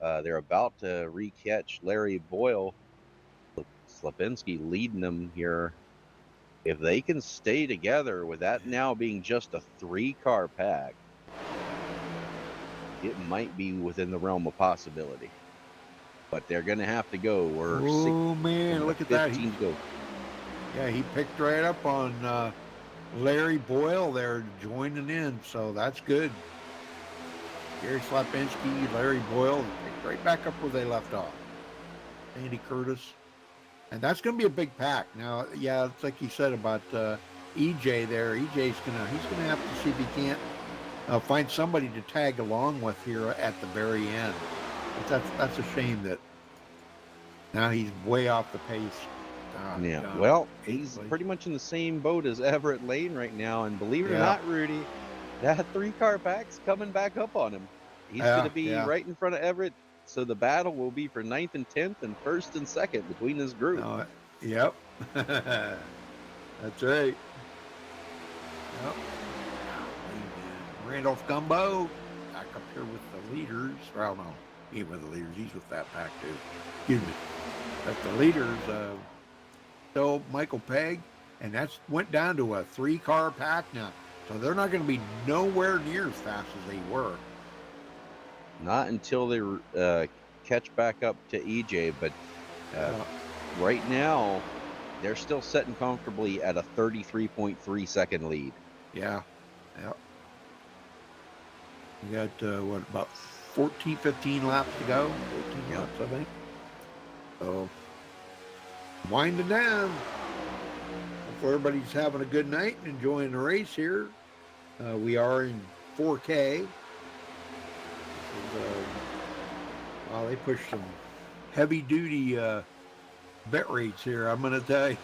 They're about to re-catch Larry Boyle. Slapinski leading them here. If they can stay together with that now being just a 3-car pack, it might be within the realm of possibility. But they're going to have to go.
Man, look at that. Yeah, he picked right up on Larry Boyle there joining in, so that's good. Gary Slapinski, Larry Boyle, picked right back up where they left off. Andy Curtis. And that's going to be a big pack. Now, yeah, it's like you said about EJ there. EJ's he's gonna have to see if he can't find somebody to tag along with here at the very end. But that's a shame that now he's way off the pace.
Yeah, well, he's pretty much in the same boat as Everett Lane right now. And believe it or not, Rudy, that 3-car pack's coming back up on him. He's going to be right in front of Everett. So the battle will be for 9th and 10th and 1st and 2nd between this group.
Yep. That's right. Yep. Randolph Gumbo back up here with the leaders. Well, no, he ain't with the leaders. He's with that pack too. Excuse me. But the leaders, still Michael Pegg, and that's went down to a 3-car pack now. So they're not going to be nowhere near as fast as they were.
Not until they catch back up to EJ, but right now they're still sitting comfortably at a 33.3 second lead.
Yeah. Yep. We got, about 14, 15 laps to go? 14 laps, I think. So, winding down. Hopefully everybody's having a good night and enjoying the race here. We are in 4K. Wow, they pushed some heavy-duty bet rates here, I'm going to tell you.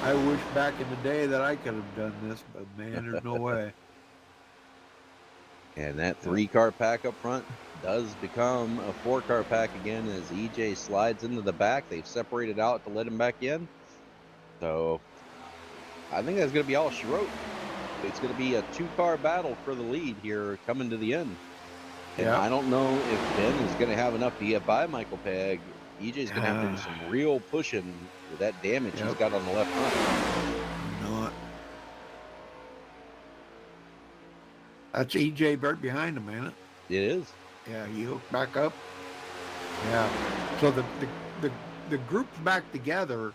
I wish back in the day that I could have done this, but man, there's no way.
And that 3-car pack up front does become a 4-car pack again as EJ slides into the back. They've separated out to let him back in. So I think that's going to be all she wrote. It's going to be a 2-car battle for the lead here coming to the end. And I don't know if Ben is going to have enough to get by Michael Pegg. EJ's going to have to do some real pushing with that damage he's got on the left front.
Not. That's EJ right behind him, ain't it?
It is.
Yeah, he hooked back up. Yeah. So the group's back together,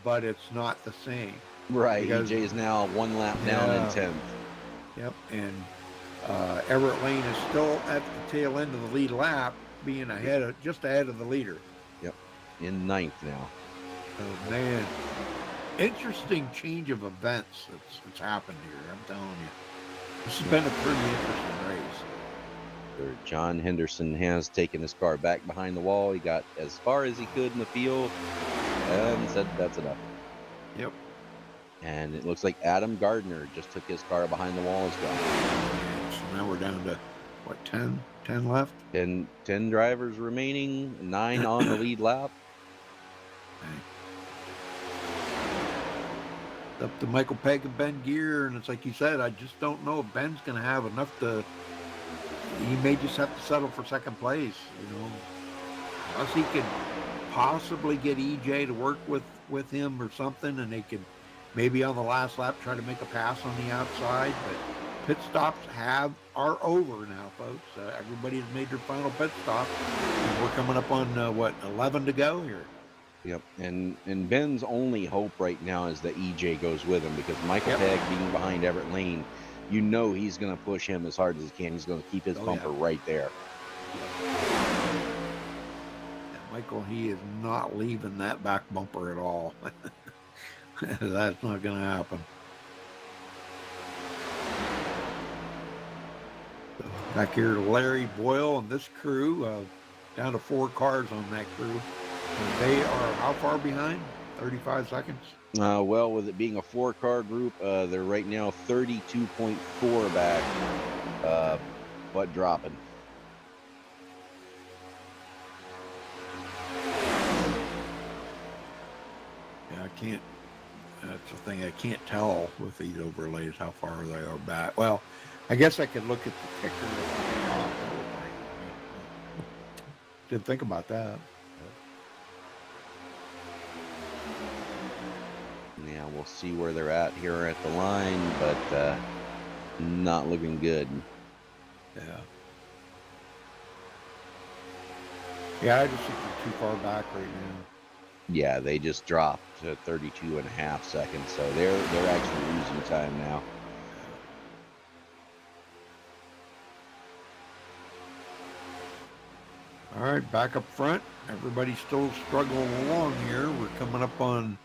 but it's not the same.
Right. EJ is now 1 lap down in 10th.
Yep. And Everett Lane is still at the tail end of the lead lap, being just ahead of the leader.
Yep. In 9th now.
Oh man. Interesting change of events that's happened here, I'm telling you. This has been a pretty interesting race.
John Henderson has taken his car back behind the wall. He got as far as he could in the field and said that's enough.
Yep.
And it looks like Adam Gardner just took his car behind the wall as well.
So now we're down to, what, 10? 10 left?
10 drivers remaining, 9 on the lead lap.
Up to Michael Pegg and Ben Gear, and it's like you said, I just don't know if Ben's going to have enough to. He may just have to settle for second place, unless he could possibly get EJ to work with him or something, and they could maybe on the last lap try to make a pass on the outside. But pit stops are over now, folks. Everybody's made their final pit stop, and we're coming up on 11 to go here.
Yep, and Ben's only hope right now is that EJ goes with him, because Michael Pegg being behind Everett Lane, he's going to push him as hard as he can. He's going to keep his bumper right there.
Michael, he is not leaving that back bumper at all. That's not going to happen. Back here to Larry Boyle and this crew, down to 4 cars on that crew. And they are how far behind? 35 seconds?
Well, with it being a 4-car group, they're right now 32.4 back, but dropping.
Yeah, I can't. That's the thing. I can't tell with these overlays how far they are back. Well, I guess I could look at the ticker. Didn't think about that.
Yeah, we'll see where they're at here at the line, but not looking good.
Yeah. Yeah, I just think they're too far back right now.
Yeah, they just dropped to 32.5 seconds, so they're actually losing time now.
All right, back up front. Everybody's still struggling along here. We're coming up on.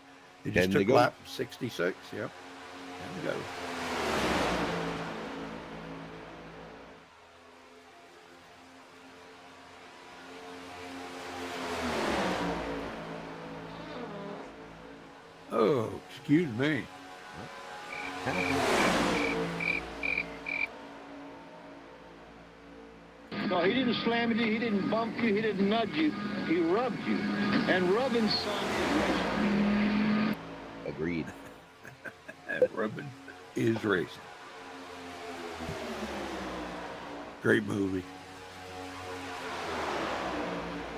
They just took lap 66. Yep. There we go. Oh, excuse me.
No, he didn't slam you, he didn't bump you, he didn't nudge you, he rubbed you. And rubbing, son, is racing.
Agreed.
Ruben is Racing. Great movie.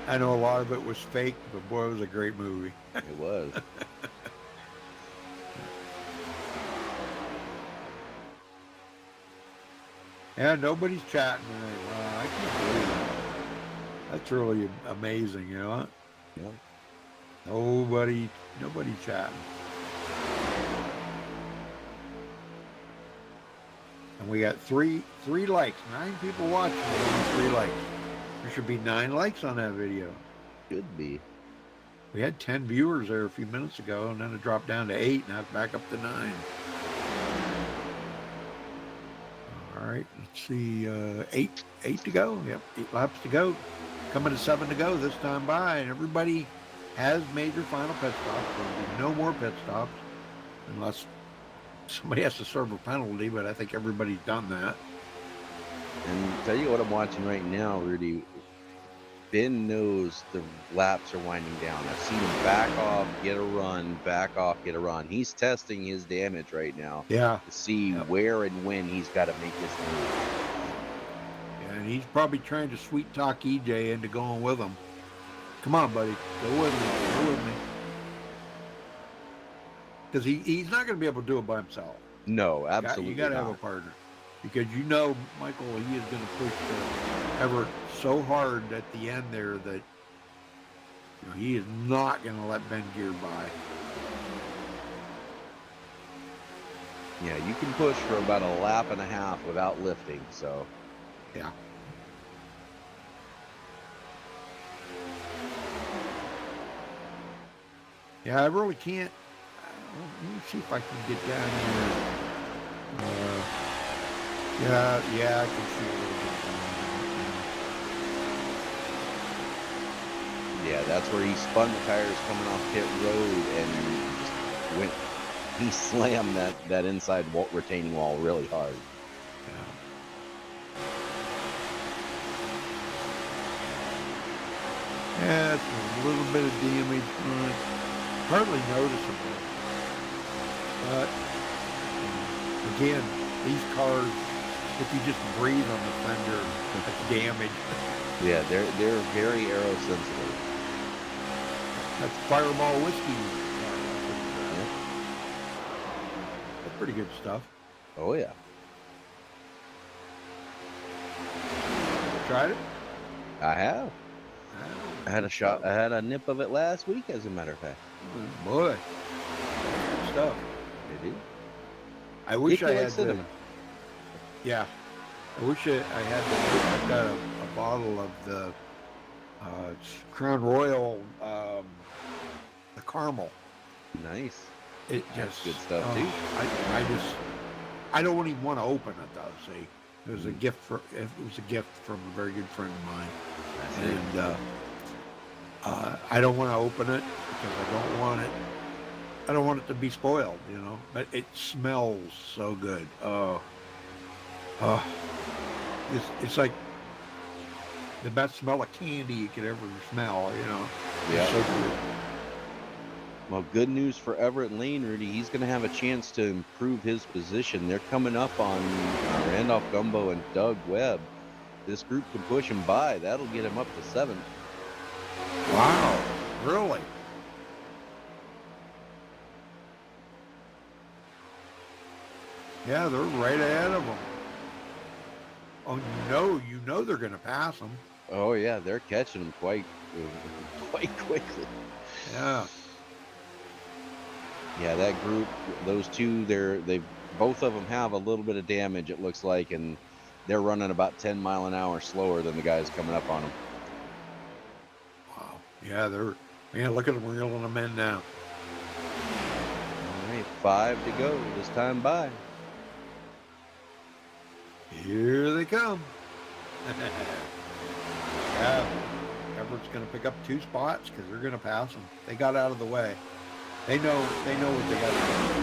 I know a lot of it was fake, but boy, it was a great movie.
It was.
Yeah, nobody's chatting tonight. Wow, I can't believe that. That's really amazing, you know?
Yeah.
Nobody chatting. And we got three likes, 9 people watching, only 3 likes. There should be 9 likes on that video.
Should be.
We had 10 viewers there a few minutes ago, and then it dropped down to 8, now it's back up to 9. All right, let's see, 8 to go. Yep, 8 laps to go. Coming to 7 to go this time by, and everybody has made their final pit stop. There'll be no more pit stops unless somebody has to serve a penalty, but I think everybody's done that.
And tell you what I'm watching right now, Rudy. Ben knows the laps are winding down. I've seen him back off, get a run, back off, get a run. He's testing his damage right now.
Yeah.
To see where and when he's got to make this move.
Yeah, and he's probably trying to sweet talk EJ into going with him. Come on, buddy. Go with me. Go with me. Because he's not going to be able to do it by himself.
No, absolutely
You got to have a partner. Because you know, Michael, he is going to push Everett so hard at the end there that he is not going to let Ben Gear by.
Yeah, you can push for about a lap and a half without lifting, so.
Yeah. Yeah, I really can't. Let me see if I can get down here. Yeah, I can see a little bit.
Yeah, that's where he spun the tires coming off pit road and just went. He slammed that inside retaining wall really hard.
Yeah, it's a little bit of damage, but hardly noticeable. But again, these cars, if you just breathe on the fender, that's damage.
Yeah, they're very aero sensitive.
That's Fireball whiskey. That's pretty good stuff.
Oh yeah.
Tried it?
I have. I had a shot. I had a nip of it last week, as a matter of fact.
Oh, boy, good stuff.
It is.
I wish I had
cinnamon.
Yeah, I wish I had the. I've got a bottle of the Crown Royal, the caramel.
Nice.
It
That's
just
good stuff too.
I don't even want to open it though. See, it was a gift from a very good friend of mine, and I don't want to open it because I don't want it to be spoiled, but it smells so good. It's like the best smell of candy you could ever smell,
Yeah.
It's so good.
Well, good news for Everett Lane, Rudy. He's going to have a chance to improve his position. They're coming up on Randolph Gumbo and Doug Webb. This group can push him by. That'll get him up to 7th.
Wow, really? Yeah, they're right ahead of him. Oh, you know they're going to pass him.
Oh yeah, they're catching him quite quickly.
Yeah.
Yeah, that group, those two, they both of them have a little bit of damage, it looks like, and they're running about 10 mile an hour slower than the guys coming up on them.
Wow. Yeah, look at them reeling them in now.
All right, 5 to go this time by.
Here they come. Yeah, Everett's going to pick up 2 spots because they're going to pass them. They got out of the way. They know what they got to do.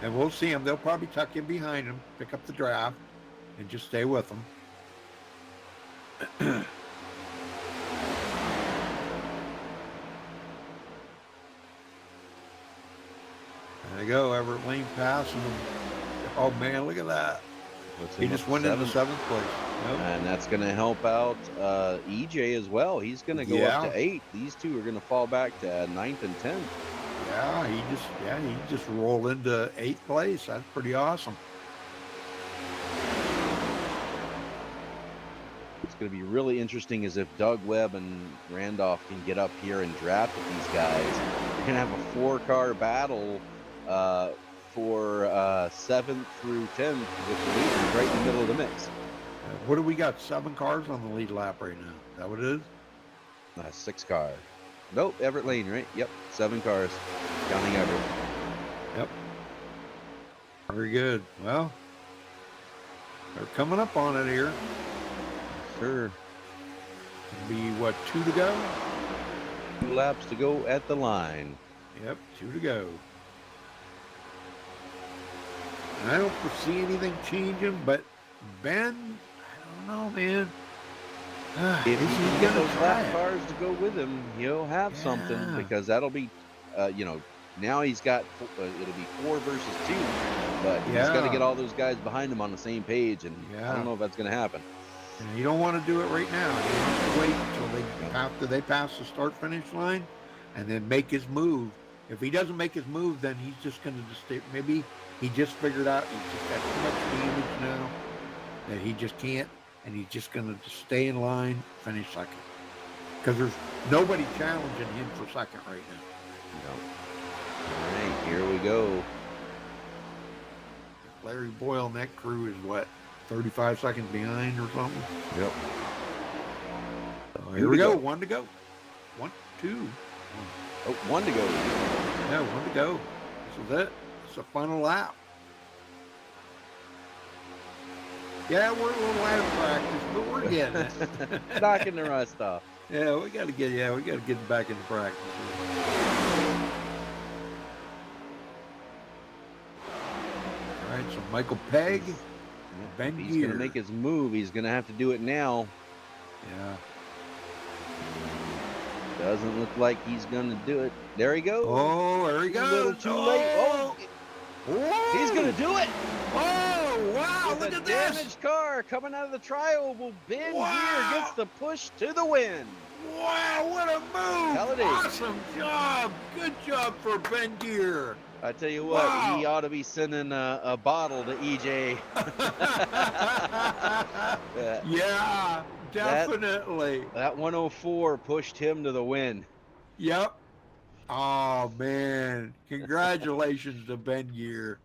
And we'll see them. They'll probably tuck in behind them, pick up the draft, and just stay with them. They you go. Everett Lane passing him. Oh, man, look at that.
Puts
He
him
just
up
went into
seventh.
7th place. Yep.
And that's going to help out EJ as well. He's going to go up
Yeah.
to 8. These two are going to fall back to 9th and 10th.
Yeah, he just rolled into 8th place. That's pretty awesome.
What's going to be really interesting is if Doug Webb and Randolph can get up here and draft with these guys. You're going to have a 4-car battle for 7th through 10th with the leaders right in the middle of the mix.
What do we got? 7 cars on the lead lap right now. Is that what it is?
6 car. Nope, Everett Lane, right? Yep, 7 cars, counting Everett.
Yep. Very good. Well, they're coming up on it here.
Sure.
It'll be, what, 2 to go?
2 laps to go at the line.
Yep, 2 to go. And I don't foresee anything changing, but Ben, I don't know, man.
If
Is
you
he
can get
gonna
those
try
lap
it?
cars to go with him, he'll have something,
Yeah.
because that'll be, now he's got, it'll be 4 versus 2, but he's got to
Yeah.
get all those guys behind him on the same page, and I
Yeah.
don't know if that's going to happen.
And you don't want to do it right now. You have to wait until they pass the start-finish line, and then make his move. If he doesn't make his move, then he's just going to just stay. Maybe he just figured out he's just got too much damage now that he just can't, and he's just going to just stay in line, finish second. Because there's nobody challenging him for second right now.
All right, here we go.
Larry Boyle and that crew is what, 35 seconds behind or something?
Yep.
So here we go. 1 to go. 1, 2.
Oh, 1 to go.
Yeah, 1 to go. This is it. It's the final lap. Yeah, we're a little out of practice, but we're getting it.
Knocking the rust off.
Yeah, we got to get back into practice. All right, so Michael Pegg, Ben
If he's going
Gear.
to make his move, he's going to have to do it now.
Yeah.
Doesn't look like he's going to do it. There he goes.
Oh, there he
A
goes.
little too late. Oh,
Whoa.
he's going to do it.
Oh, wow,
With
look
a
at this.
damaged car coming out of the tri-oval. Ben
Wow.
Gear gets the push to the win.
Wow, what a move.
Tell it is.
Awesome job. Good job for Ben Gear.
I tell you what,
Wow.
he ought to be sending a bottle to EJ.
Yeah, definitely.
That 104 pushed him to the win.
Yep. Oh, man. Congratulations to Ben Gear.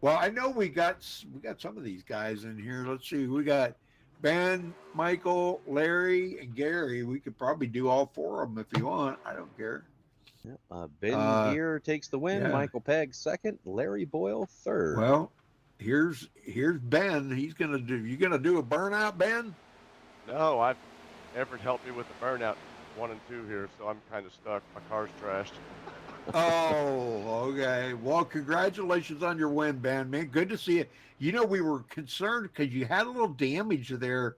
Well, I know we got some of these guys in here. Let's see. We got Ben, Michael, Larry, and Gary. We could probably do all 4 of them if you want. I don't care.
Ben Gear takes the win.
yeah.
Michael Pegg second. Larry Boyle third.
Well, here's Ben. You gonna do a burnout, Ben?
No, Everett helped me with the burnout 1 and 2 here, so I'm kind of stuck. My car's trashed.
Oh, okay. Well, congratulations on your win, Ben. Man, good to see you. You know, we were concerned because you had a little damage there,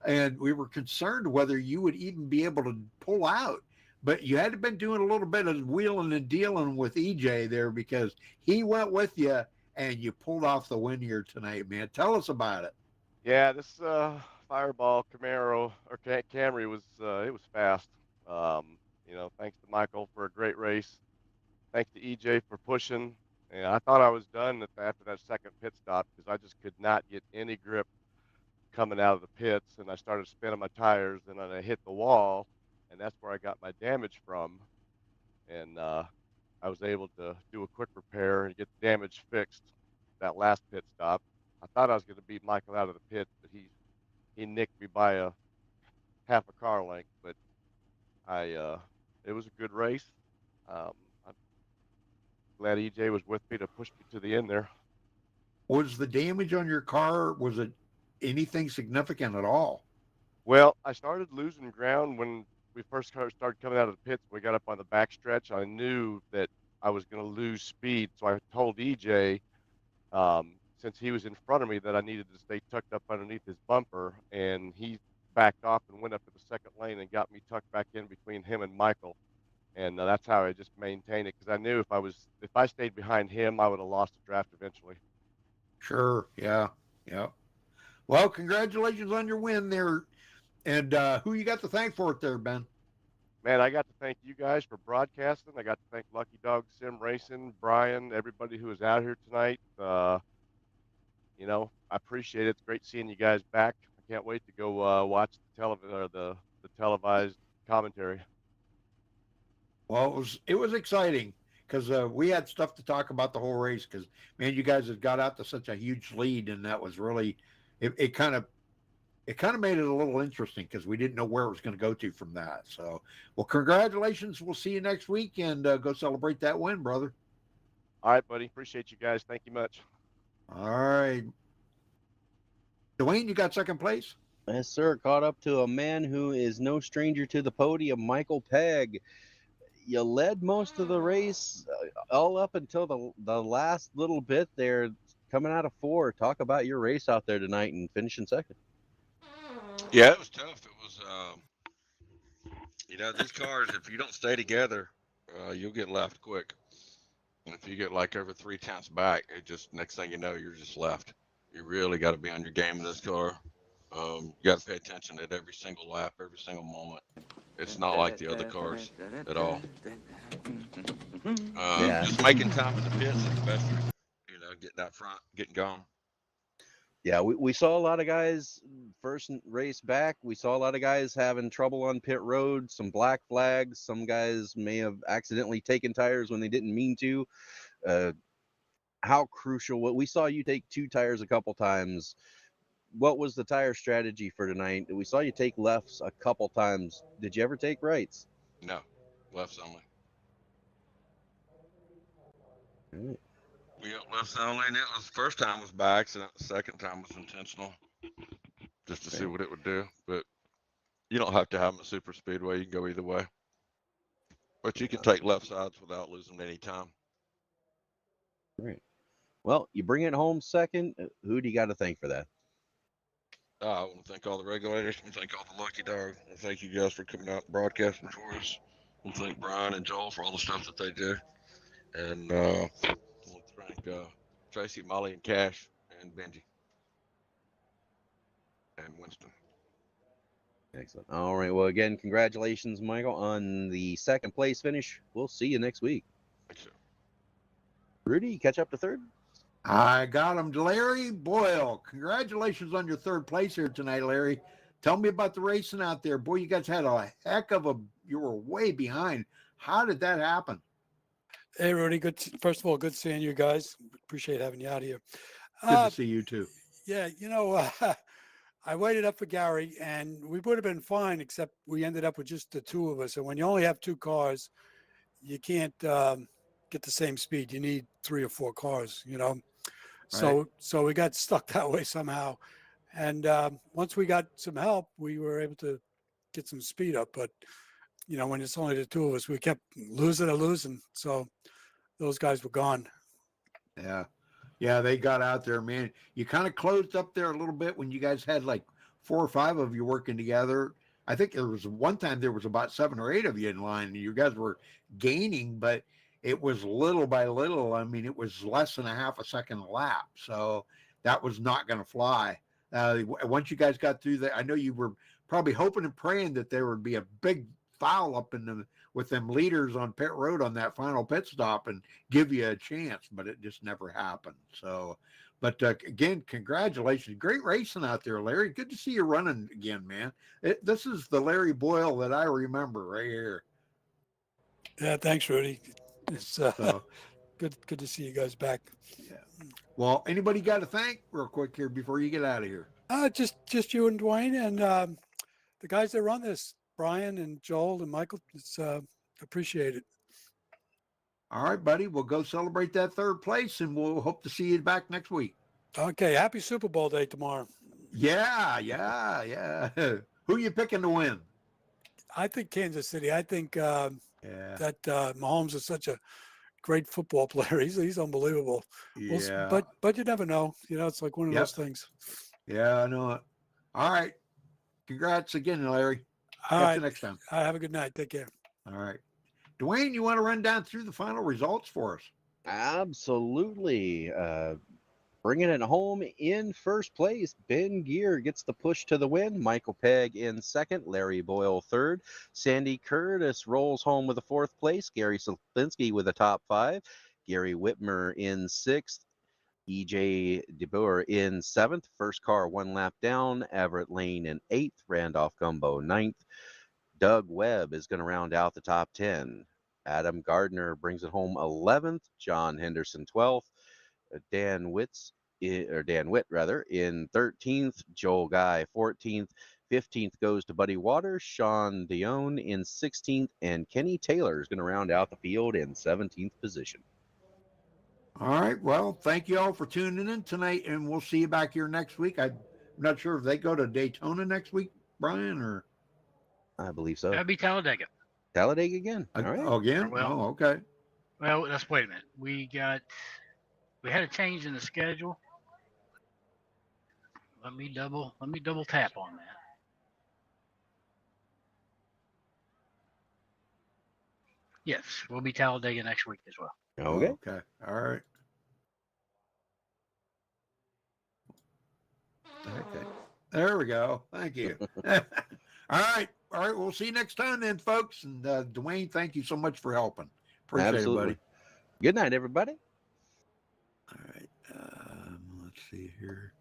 and we were concerned whether you would even be able to pull out. But you had been doing a little bit of wheeling and dealing with EJ there because he went with you, and you pulled off the win here tonight, man. Tell us about it.
Yeah, this Fireball Camaro or Camry was it was fast. Thanks to Michael for a great race. Thanks to EJ for pushing. And I thought I was done after that second pit stop because I just could not get any grip coming out of the pits, and I started spinning my tires, and then I hit the wall, and that's where I got my damage from. And I was able to do a quick repair and get the damage fixed that last pit stop. I thought I was going to beat Michael out of the pit, but he nicked me by a half a car length. But it was a good race. I'm glad EJ was with me to push me to the end there.
Was the damage on your car, was it anything significant at all?
Well, I started losing ground when we first started coming out of the pits. We got up on the backstretch. I knew that I was going to lose speed, so I told EJ, since he was in front of me, that I needed to stay tucked up underneath his bumper, and he backed off and went up to the second lane and got me tucked back in between him and Michael. and that's how I just maintained it, because I knew if I stayed behind him, I would have lost the draft eventually.
Sure. Yeah. Yeah. Well, congratulations on your win there. And who you got to thank for it there, Ben?
Man, I got to thank you guys for broadcasting. I got to thank Lucky Dog Sim Racing, Brian, everybody who was out here tonight. I appreciate it. It's great seeing you guys back. I can't wait to go watch the televised commentary.
Well, it was exciting because we had stuff to talk about the whole race. Because man, you guys had got out to such a huge lead, and that was really it kind of made it a little interesting because we didn't know where it was going to go to from that. So, well, congratulations. We'll see you next week, and go celebrate that win, brother.
All right, buddy. Appreciate you guys. Thank you much.
All right, Dwayne, you got second place.
Yes, sir. Caught up to a man who is no stranger to the podium, Michael Pegg. You led most of the race, all up until the last little bit there, coming out of 4. Talk about your race out there tonight and finishing second.
Yeah, it was tough. It was, these cars, if you don't stay together, you'll get left quick. And if you get like over 3 tenths back, it just, next thing you know, you're just left. You really got to be on your game in this car. You got to pay attention at every single lap, every single moment. It's not like the other cars at all. Just making time in the pits is the best. Getting out front, getting going.
Yeah, we saw a lot of guys first race back. We saw a lot of guys having trouble on pit road, some black flags. Some guys may have accidentally taken tires when they didn't mean to. How crucial, we saw you take 2 tires a couple times. What was the tire strategy for tonight? We saw you take lefts a couple times. Did you ever take rights?
No, lefts only.
All right.
We got lefts only, and it was the first time was by accident. The second time was intentional, just to see what it would do. But you don't have to have them a super speedway. You can go either way. But you can take left sides without losing any time.
All right. Well, you bring it home second. Who do you got to thank for that?
I want to thank all the regulators. I want to thank all the Lucky Dogs. And thank you guys for coming out and broadcasting for us. I want to thank Brian and Joel for all the stuff that they do. And I want to thank Tracy, Molly, and Cash, and Benji, and Winston.
Excellent. All right. Well, again, congratulations, Michael, on the second place finish. We'll see you next week.
Thanks, sir.
Rudy, catch up to third.
I got him, Larry Boyle. Congratulations on your third place here tonight, Larry. Tell me about the racing out there. Boy, you guys had a heck of you were way behind. How did that happen?
Hey, Rudy. First of all, good seeing you guys. Appreciate having you out here.
Good to see you too.
Yeah, I waited up for Gary, and we would have been fine, except we ended up with just the 2 of us. And when you only have 2 cars, you can't get the same speed. You need 3 or 4 cars, Right. So we got stuck that way somehow. And once we got some help, we were able to get some speed up. But, when it's only the 2 of us, we kept losing. So those guys were gone.
Yeah. Yeah, they got out there, man. You kind of closed up there a little bit when you guys had like 4 or 5 of you working together. I think there was one time there was about 7 or 8 of you in line, and you guys were gaining, but it was little by little. I mean, it was less than a half a second a lap. So that was not going to fly. Once you guys got through that, I know you were probably hoping and praying that there would be a big foul up with them leaders on pit road on that final pit stop and give you a chance, but it just never happened. So, but again, congratulations. Great racing out there, Larry. Good to see you running again, man. This is the Larry Boyle that I remember right here.
Yeah, thanks, Rudy. It's good to see you guys back.
Yeah. Well, anybody got to thank real quick here before you get out of here?
Just you and Dwayne and the guys that run this, Brian and Joel and Michael. It's appreciated.
All right, buddy. We'll go celebrate that third place, and we'll hope to see you back next week.
Okay. Happy Super Bowl day tomorrow.
Yeah. Who you picking to win?
I think Kansas City. I think that Mahomes is such a great football player. He's unbelievable.
Yeah.
But you never know. It's like one of those things.
Yeah, I know it. All right. Congrats again, Larry. Catch you next time.
Have a good night. Take care.
All right. Dwayne, you want to run down through the final results for us?
Absolutely. Bringing it home in first place, Ben Gear gets the push to the win. Michael Pegg in second, Larry Boyle third. Sandy Curtis rolls home with the fourth place. Gary Slepinski with the top 5. Gary Whitmer in sixth. EJ DeBoer in seventh. First car 1 lap down. Everett Lane in eighth. Randolph Gumbo ninth. Doug Webb is going to round out the top 10. Adam Gardner brings it home 11th. John Henderson 12th. Dan Witt in 13th. Joel Guy 14th. 15th goes to Buddy Waters. Sean Dion in 16th. And Kenny Taylor is going to round out the field in 17th position.
All right. Well, thank you all for tuning in tonight, and we'll see you back here next week. I'm not sure if they go to Daytona next week, Brian, or
I believe so.
That'd be Talladega.
Talladega again. All right.
again.
Well-
Oh, okay.
Well, let's wait a minute. We had a change in the schedule. Let me double tap on that. Yes, we'll be Talladega next week as well.
Okay.
Okay. All right. Okay. There we go. Thank you. All right. All right. We'll see you next time then, folks. And Dwayne, thank you so much for helping. Appreciate
Absolutely.
it, buddy.
Good night, everybody.
All right. Let's see here.